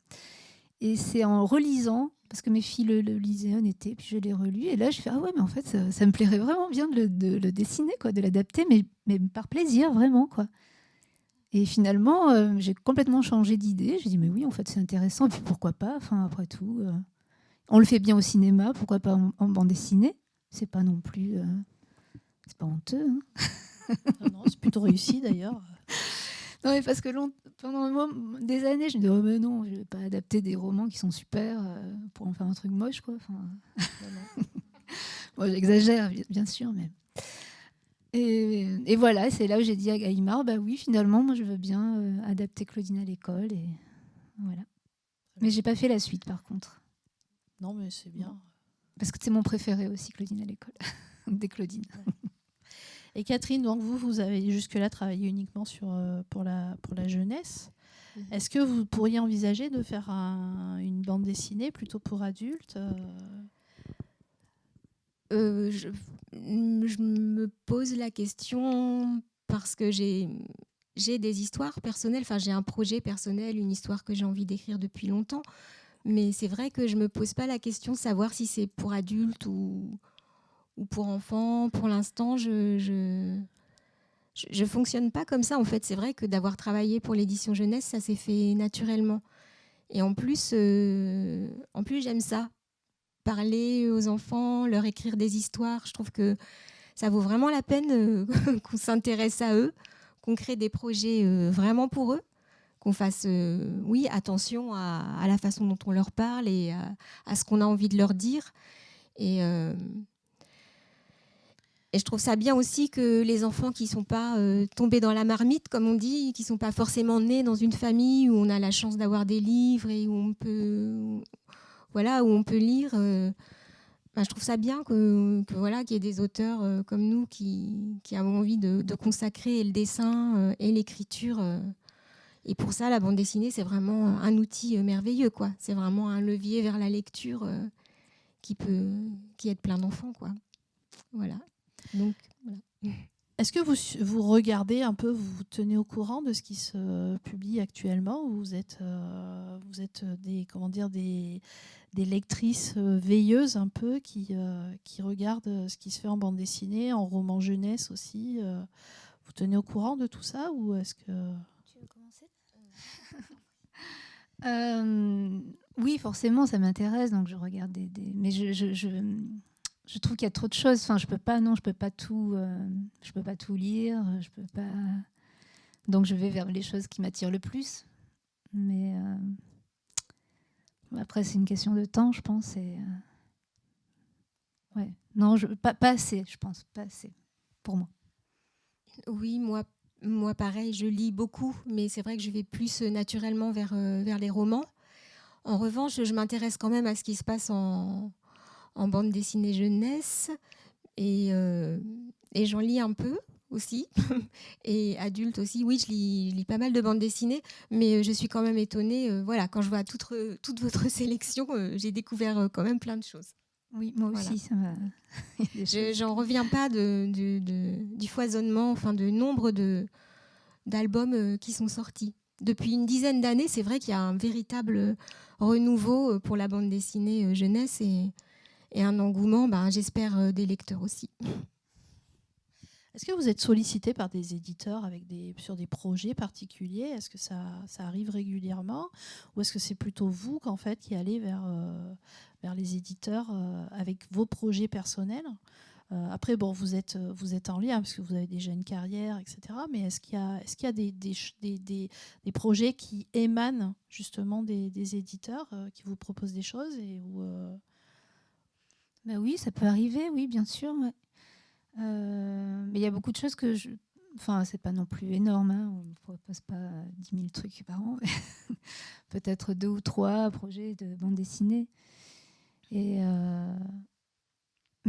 Et c'est en relisant, parce que mes filles le lisaient un été, puis je l'ai relu, et là je fais ah ouais, mais en fait ça me plairait vraiment bien de le dessiner, quoi, de l'adapter, mais par plaisir vraiment, quoi. Et finalement j'ai complètement changé d'idée, j'ai dit mais oui en fait c'est intéressant, et puis pourquoi pas, enfin après tout, on le fait bien au cinéma, pourquoi pas en bande dessinée, c'est pas non plus, c'est pas honteux, hein. Non, c'est plutôt réussi d'ailleurs. Non, mais parce que pendant des années, je me dis oh mais non, je vais pas adapter des romans qui sont super pour en faire un truc moche, quoi. Enfin, voilà. Bon, j'exagère bien sûr, mais Et voilà, c'est là où j'ai dit à Gallimard, bah oui, finalement, moi je veux bien adapter Claudine à l'école. Et voilà. Mais j'ai pas fait la suite par contre. Non, mais c'est bien. Parce que c'est mon préféré aussi, Claudine à l'école. Des Claudines. Et Catherine, donc vous avez jusque-là travaillé uniquement pour la jeunesse. Est-ce que vous pourriez envisager de faire une bande dessinée plutôt pour adultes Je me pose la question parce que j'ai des histoires personnelles, enfin j'ai un projet personnel, une histoire que j'ai envie d'écrire depuis longtemps, mais c'est vrai que je me pose pas la question de savoir si c'est pour adultes ou pour enfants. Pour l'instant, je fonctionne pas comme ça en fait. C'est vrai que d'avoir travaillé pour l'édition jeunesse, ça s'est fait naturellement. Et en plus j'aime ça. Parler aux enfants, leur écrire des histoires. Je trouve que ça vaut vraiment la peine qu'on s'intéresse à eux, qu'on crée des projets vraiment pour eux, qu'on fasse oui, attention à la façon dont on leur parle et à ce qu'on a envie de leur dire. Et je trouve ça bien aussi que les enfants qui ne sont pas tombés dans la marmite, comme on dit, qui ne sont pas forcément nés dans une famille où on a la chance d'avoir des livres et où on peut, voilà, où on peut lire. Je trouve ça bien voilà, qu'il y ait des auteurs comme nous qui avons envie de consacrer le dessin et l'écriture. Et pour ça, la bande dessinée, c'est vraiment un outil merveilleux, quoi. C'est vraiment un levier vers la lecture qui aide plein d'enfants, quoi. Voilà. Donc, voilà. Est-ce que vous regardez un peu, vous vous tenez au courant de ce qui se publie actuellement, ou vous êtes des lectrices veilleuses un peu qui regardent ce qui se fait en bande dessinée, en roman jeunesse aussi Vous tenez au courant de tout ça, ou est-ce que... Tu veux commencer Oui, forcément, ça m'intéresse, donc je regarde mais je trouve qu'il y a trop de choses. Enfin, je peux pas tout lire. Je peux pas. Donc, je vais vers les choses qui m'attirent le plus. Mais après, c'est une question de temps, je pense. Et ouais, non, pas assez, je pense, pas assez pour moi. Oui, moi pareil, je lis beaucoup, mais c'est vrai que je vais plus naturellement vers les romans. En revanche, je m'intéresse quand même à ce qui se passe en bande dessinée jeunesse et j'en lis un peu aussi et adulte aussi. Oui, je lis pas mal de bandes dessinées, mais je suis quand même étonnée. Voilà, quand je vois toute votre sélection, j'ai découvert quand même plein de choses. Oui, moi aussi, ça m'a... J'en reviens pas du foisonnement, enfin de nombre d'albums qui sont sortis. Depuis une dizaine d'années, c'est vrai qu'il y a un véritable renouveau pour la bande dessinée jeunesse et un engouement, j'espère, des lecteurs aussi. Est-ce que vous êtes sollicité par des éditeurs sur des projets particuliers ? Est-ce que ça arrive régulièrement ? Ou est-ce que c'est plutôt vous qu'en fait, qui allez vers les éditeurs avec vos projets personnels ? Après, bon, vous êtes en lien parce que vous avez déjà une carrière, etc. Mais est-ce qu'il y a des projets qui émanent justement des éditeurs qui vous proposent des choses Ben oui, ça peut arriver, oui, bien sûr. Ouais. Mais il y a beaucoup de choses que Enfin, c'est pas non plus énorme, hein, on ne propose pas 10 000 trucs par an. Peut-être 2 ou 3 projets de bande dessinée. Mais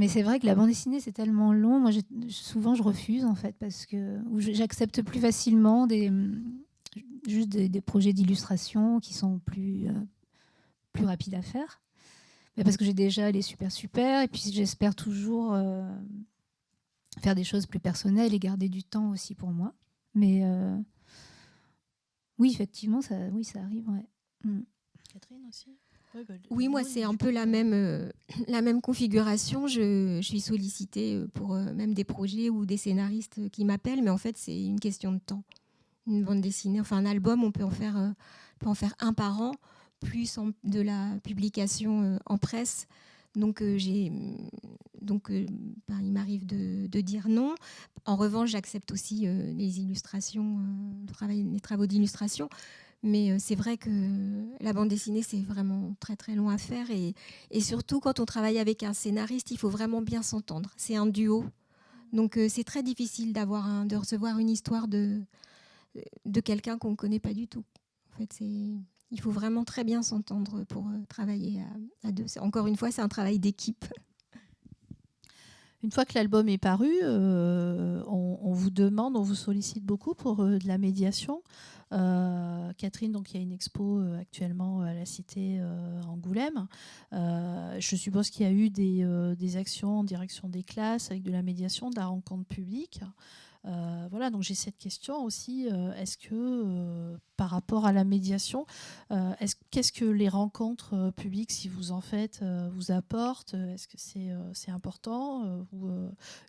c'est vrai que la bande dessinée, c'est tellement long. Moi, souvent, je refuse, en fait, parce que j'accepte plus facilement juste des projets d'illustration qui sont plus rapides à faire. Mais parce que j'ai déjà les super, et puis j'espère toujours faire des choses plus personnelles et garder du temps aussi pour moi. Mais oui, effectivement, ça arrive. Ouais. Catherine aussi ? Oui, moi, c'est un peu la même configuration. Je suis sollicitée pour même des projets ou des scénaristes qui m'appellent, mais en fait, c'est une question de temps. Une bande dessinée, enfin un album, on peut en faire un par an, plus de la publication en presse. Donc, il m'arrive de dire non. En revanche, j'accepte aussi les illustrations, les travaux d'illustration. Mais c'est vrai que la bande dessinée, c'est vraiment très, très long à faire. Et surtout, quand on travaille avec un scénariste, il faut vraiment bien s'entendre. C'est un duo. Donc c'est très difficile de recevoir une histoire de quelqu'un qu'on ne connaît pas du tout. En fait, il faut vraiment très bien s'entendre pour travailler à deux. Encore une fois, c'est un travail d'équipe. Une fois que l'album est paru, on vous demande, on vous sollicite beaucoup pour de la médiation. Catherine, donc il y a une expo actuellement à la Cité Angoulême. Je suppose qu'il y a eu des actions en direction des classes avec de la médiation, de la rencontre publique. Voilà, donc j'ai cette question aussi. Est-ce que par rapport à la médiation, qu'est-ce que les rencontres publiques, si vous en faites, vous apportent? Est-ce que c'est important ou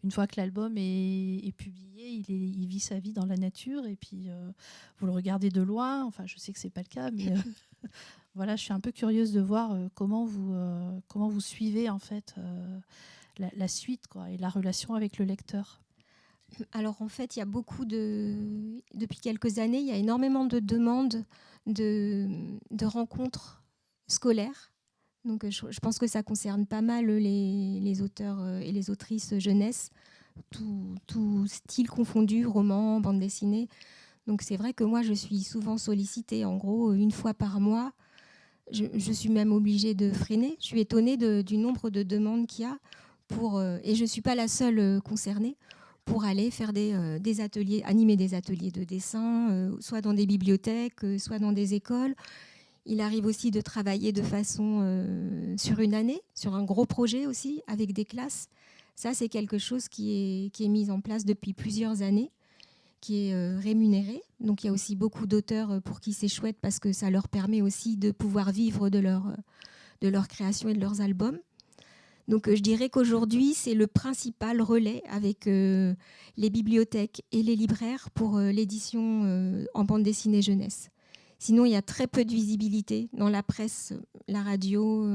une fois que l'album est publié, il vit sa vie dans la nature et puis vous le regardez de loin? Enfin, je sais que c'est pas le cas, mais voilà, je suis un peu curieuse de voir comment vous suivez en fait la suite, quoi, et la relation avec le lecteur. Alors en fait, il y a depuis quelques années, il y a énormément de demandes de rencontres scolaires. Donc je pense que ça concerne pas mal les auteurs et les autrices jeunesse, tout style confondu, roman, bande dessinée. Donc c'est vrai que moi, je suis souvent sollicitée, en gros, une fois par mois. Je suis même obligée de freiner. Je suis étonnée du nombre de demandes qu'il y a et je ne suis pas la seule concernée, pour aller faire des ateliers, animer des ateliers de dessin, soit dans des bibliothèques, soit dans des écoles. Il arrive aussi de travailler de façon sur une année, sur un gros projet aussi, avec des classes. Ça, c'est quelque chose qui est mis en place depuis plusieurs années, qui est rémunéré. Donc il y a aussi beaucoup d'auteurs pour qui c'est chouette, parce que ça leur permet aussi de pouvoir vivre de leur création et de leurs albums. Donc je dirais qu'aujourd'hui, c'est le principal relais avec les bibliothèques et les libraires pour l'édition en bande dessinée jeunesse. Sinon, il y a très peu de visibilité dans la presse, la radio,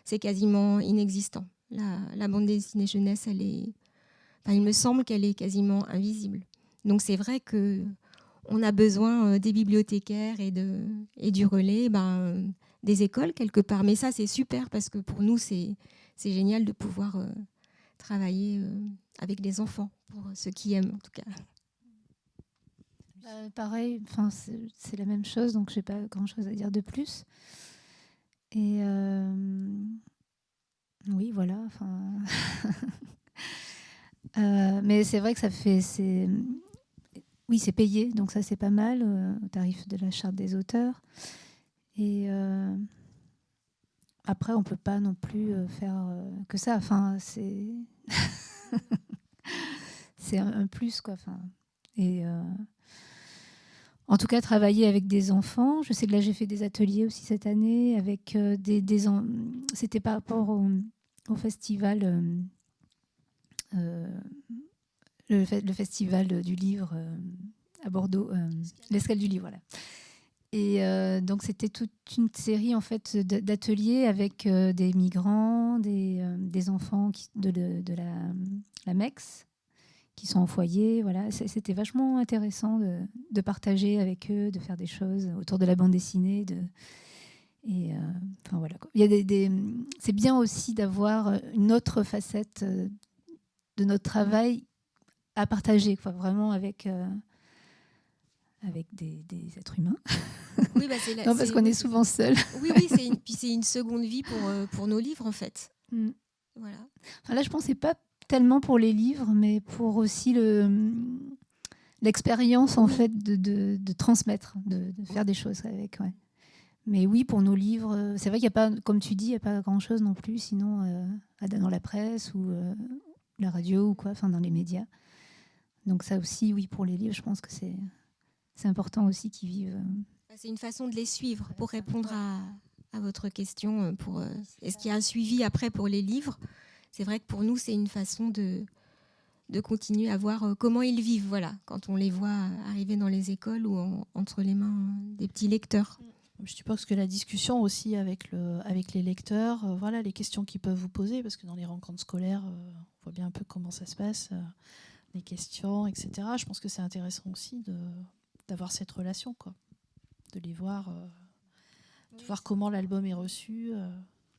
c'est quasiment inexistant. La bande dessinée jeunesse, il me semble qu'elle est quasiment invisible. Donc c'est vrai qu'on a besoin des bibliothécaires et du relais, des écoles quelque part. Mais ça, c'est super, parce que pour nous, c'est génial de pouvoir travailler avec les enfants, pour ceux qui aiment en tout cas. Pareil, c'est la même chose, donc je n'ai pas grand-chose à dire de plus. Et oui, voilà. Mais c'est vrai que oui, c'est payé, donc ça c'est pas mal, au tarif de la charte des auteurs. Et après, on peut pas non plus faire que ça. C'est c'est un plus, quoi. Et en tout cas, travailler avec des enfants. Je sais que là, j'ai fait des ateliers aussi cette année avec c'était par rapport au festival, le festival du livre à Bordeaux, l'Escale du livre, voilà. Et donc, c'était toute une série en fait d'ateliers avec des migrants, des enfants de la MEX, qui sont en foyer. Voilà. C'était vachement intéressant de partager avec eux, de faire des choses autour de la bande dessinée. Voilà, quoi. Il y a c'est bien aussi d'avoir une autre facette de notre travail à partager, quoi, vraiment avec des êtres humains. Oui, non, parce qu'on est souvent seul. Oui, c'est une seconde vie pour nos livres, en fait. Mm. Voilà. Là, je pensais pas tellement pour les livres, mais pour aussi l'expérience en fait de transmettre, de faire des choses avec. Ouais. Mais oui, pour nos livres, c'est vrai qu'il n'y a pas, comme tu dis, il n'y a pas grand-chose non plus, sinon dans la presse ou la radio ou quoi, dans les médias. Donc ça aussi, oui, pour les livres, je pense que c'est important aussi qu'ils vivent. C'est une façon de les suivre, pour répondre à votre question. Est-ce qu'il y a un suivi après pour les livres ? C'est vrai que pour nous, c'est une façon de continuer à voir comment ils vivent, voilà, quand on les voit arriver dans les écoles ou entre les mains des petits lecteurs. Je suppose que la discussion aussi avec les lecteurs, voilà, les questions qu'ils peuvent vous poser, parce que dans les rencontres scolaires, on voit bien un peu comment ça se passe, les questions, etc. Je pense que c'est intéressant aussi d'avoir cette relation, quoi, de les voir, de voir comment l'album est reçu.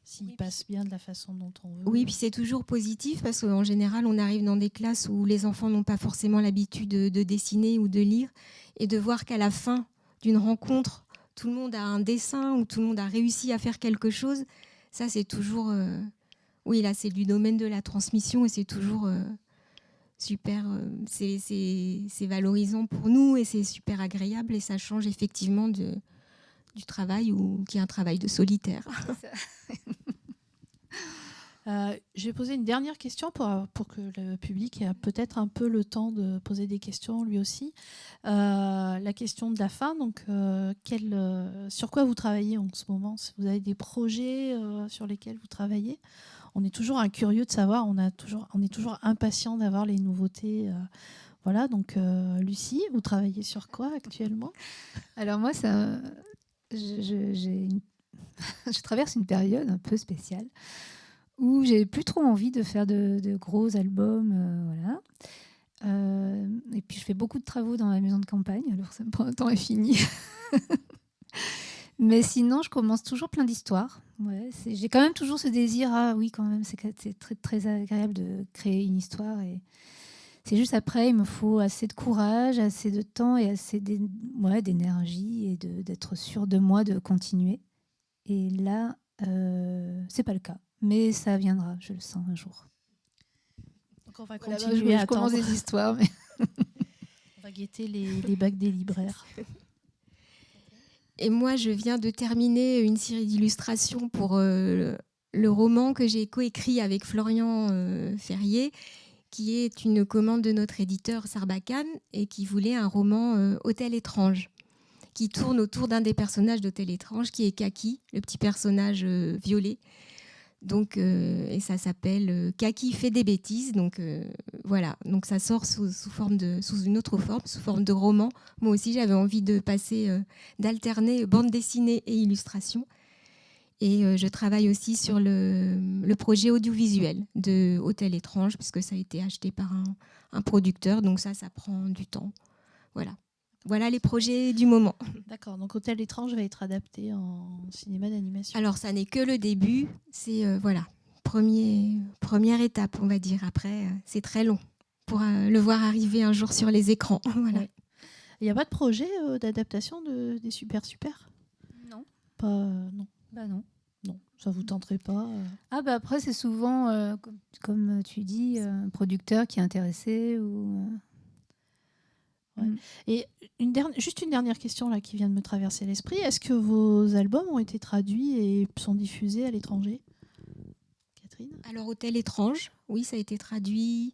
s'il Oui, passe bien de la façon dont on veut. Oui, puis c'est toujours positif parce qu'en général, on arrive dans des classes où les enfants n'ont pas forcément l'habitude de dessiner ou de lire, et de voir qu'à la fin d'une rencontre, tout le monde a un dessin ou tout le monde a réussi à faire quelque chose, ça c'est toujours... Oui, là c'est du domaine de la transmission et c'est toujours super, c'est valorisant pour nous et c'est super agréable et ça change effectivement du travail qui est un travail de solitaire. Je vais poser une dernière question pour que le public ait peut-être un peu le temps de poser des questions lui aussi. La question de la fin, donc sur quoi vous travaillez en ce moment? Si vous avez des projets sur lesquels vous travaillez? On est toujours curieux de savoir, on est toujours impatient d'avoir les nouveautés. Voilà, donc Lucie, vous travaillez sur quoi actuellement? Alors moi, je traverse une période un peu spéciale où j'ai plus trop envie de faire de gros albums, voilà. Et puis je fais beaucoup de travaux dans la maison de campagne, alors ça me prend un temps infini. Mais sinon, je commence toujours plein d'histoires. Ouais, j'ai quand même toujours ce désir, ah oui, quand même, c'est très, très agréable de créer une histoire. Et c'est juste après, il me faut assez de courage, assez de temps et assez d'énergie et d'être sûre de moi de continuer. Et là, c'est pas le cas. Mais ça viendra, je le sens un jour. Donc on va Voilà, continuer à je commence attendre. des histoires. Mais... On va guetter les bacs des libraires. Et moi, je viens de terminer une série d'illustrations pour le roman que j'ai coécrit avec Florian Ferrier, qui est une commande de notre éditeur Sarbacane et qui voulait un roman Hôtel étrange, qui tourne autour d'un des personnages d'Hôtel étrange, qui est Kaki, le petit personnage violet. Donc, et ça s'appelle Kaki fait des bêtises. Donc voilà, donc ça sort sous une autre forme, sous forme de roman. Moi aussi, j'avais envie de d'alterner bande dessinée et illustration. Et je travaille aussi sur le projet audiovisuel de Hôtel étrange, puisque ça a été acheté par un producteur. Donc ça prend du temps. Voilà. Voilà les projets du moment. D'accord, donc Hôtel étrange va être adapté en cinéma d'animation. Alors, ça n'est que le début. C'est voilà, première étape, on va dire. Après, c'est très long pour le voir arriver un jour sur les écrans. Voilà. Ouais. Il n'y a pas de projet d'adaptation des Super Non. Pas, non. Bah non. Non, ça vous tenterait pas Ah bah après, c'est souvent, comme tu dis, un producteur qui est intéressé ou... Ouais. Et juste une dernière question là, qui vient de me traverser l'esprit. Est-ce que vos albums ont été traduits et sont diffusés à l'étranger, Catherine? Alors, Hôtel étrange, oui, ça a été traduit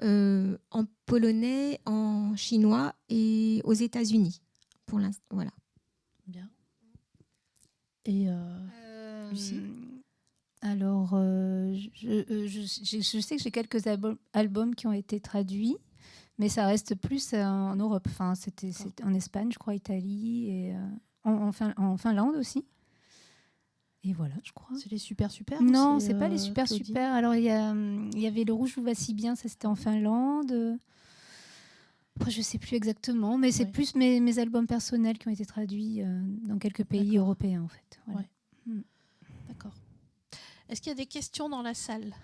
en polonais, en chinois et aux États-Unis, pour l'instant. Voilà. Bien. Et Lucie? Alors, je sais que j'ai quelques albums qui ont été traduits. Mais ça reste plus en Europe. Enfin, c'était en Espagne, je crois, Italie, et en Finlande aussi. Et voilà, je crois. C'est les Super Non, c'est pas les Super Claudine. Super. Alors, il y avait Le Rouge vous va si bien, ça c'était en Finlande. Après, je sais plus exactement, mais c'est plus mes albums personnels qui ont été traduits dans quelques pays européens, en fait. Voilà. Ouais. D'accord. Est-ce qu'il y a des questions dans la salle?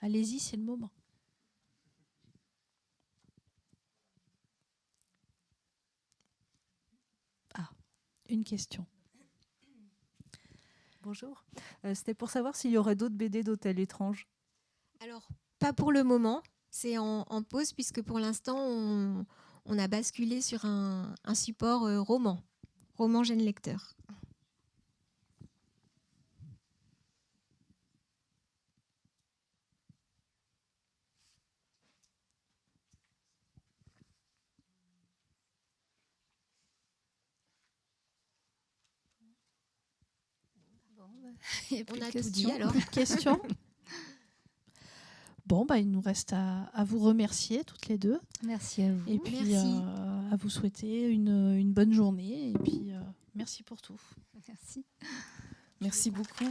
Allez-y, c'est le moment. Ah, une question. Bonjour. C'était pour savoir s'il y aurait d'autres BD d'Hôtel étrange. Alors, pas pour le moment. C'est en pause, puisque pour l'instant, on a basculé sur un support roman jeune lecteur. On a tout dit alors. Plus de questions? Bon, il nous reste à vous remercier toutes les deux. Merci à vous. Et puis Merci. à vous souhaiter une bonne journée. Et puis merci pour tout. Merci. Merci beaucoup.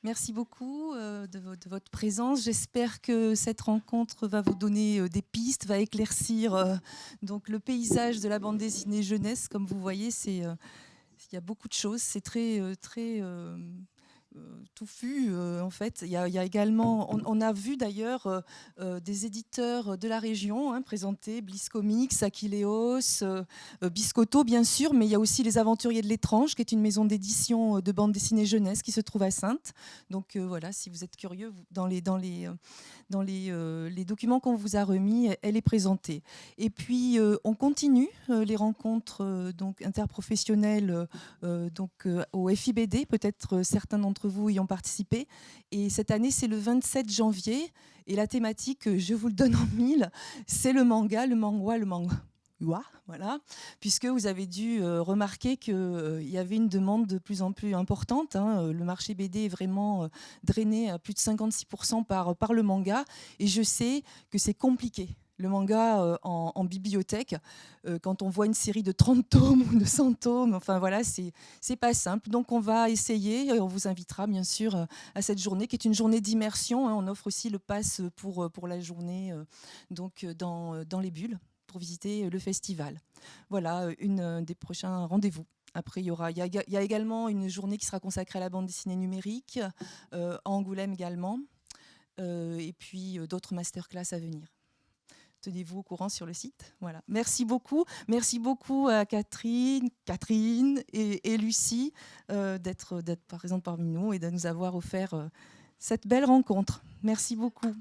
Merci beaucoup de votre présence. J'espère que cette rencontre va vous donner des pistes, va éclaircir donc le paysage de la bande dessinée jeunesse. Comme vous voyez, il y a beaucoup de choses. C'est très touffu en fait. Il y a également, on a vu d'ailleurs des éditeurs de la région présenter Bliss Comics, Aquileos, Biscotto bien sûr, mais il y a aussi les Aventuriers de l'Étrange, qui est une maison d'édition de bande dessinée jeunesse qui se trouve à Saintes. Donc voilà, si vous êtes curieux, dans les documents qu'on vous a remis, elle est présentée. Et puis on continue les rencontres donc interprofessionnelles au FIBD, peut-être certains d'entre vous y ont participé. Et cette année, c'est le 27 janvier. Et la thématique, je vous le donne en mille, c'est le manga, le mangwa, voilà, puisque vous avez dû remarquer qu'il y avait une demande de plus en plus importante. Le marché BD est vraiment drainé à plus de 56% par le manga. Et je sais que c'est compliqué. Le manga en bibliothèque, quand on voit une série de 30 tomes ou de 100 tomes, enfin voilà, c'est pas simple. Donc on va essayer, et on vous invitera bien sûr à cette journée qui est une journée d'immersion. On offre aussi le pass pour la journée donc dans les bulles pour visiter le festival. Voilà, un des prochains rendez-vous. Après, il y a également une journée qui sera consacrée à la bande dessinée numérique, à Angoulême également, et puis d'autres masterclass à venir. Tenez-vous au courant sur le site. Voilà. Merci beaucoup à Catherine et Lucie d'être présentes parmi nous et de nous avoir offert cette belle rencontre. Merci beaucoup.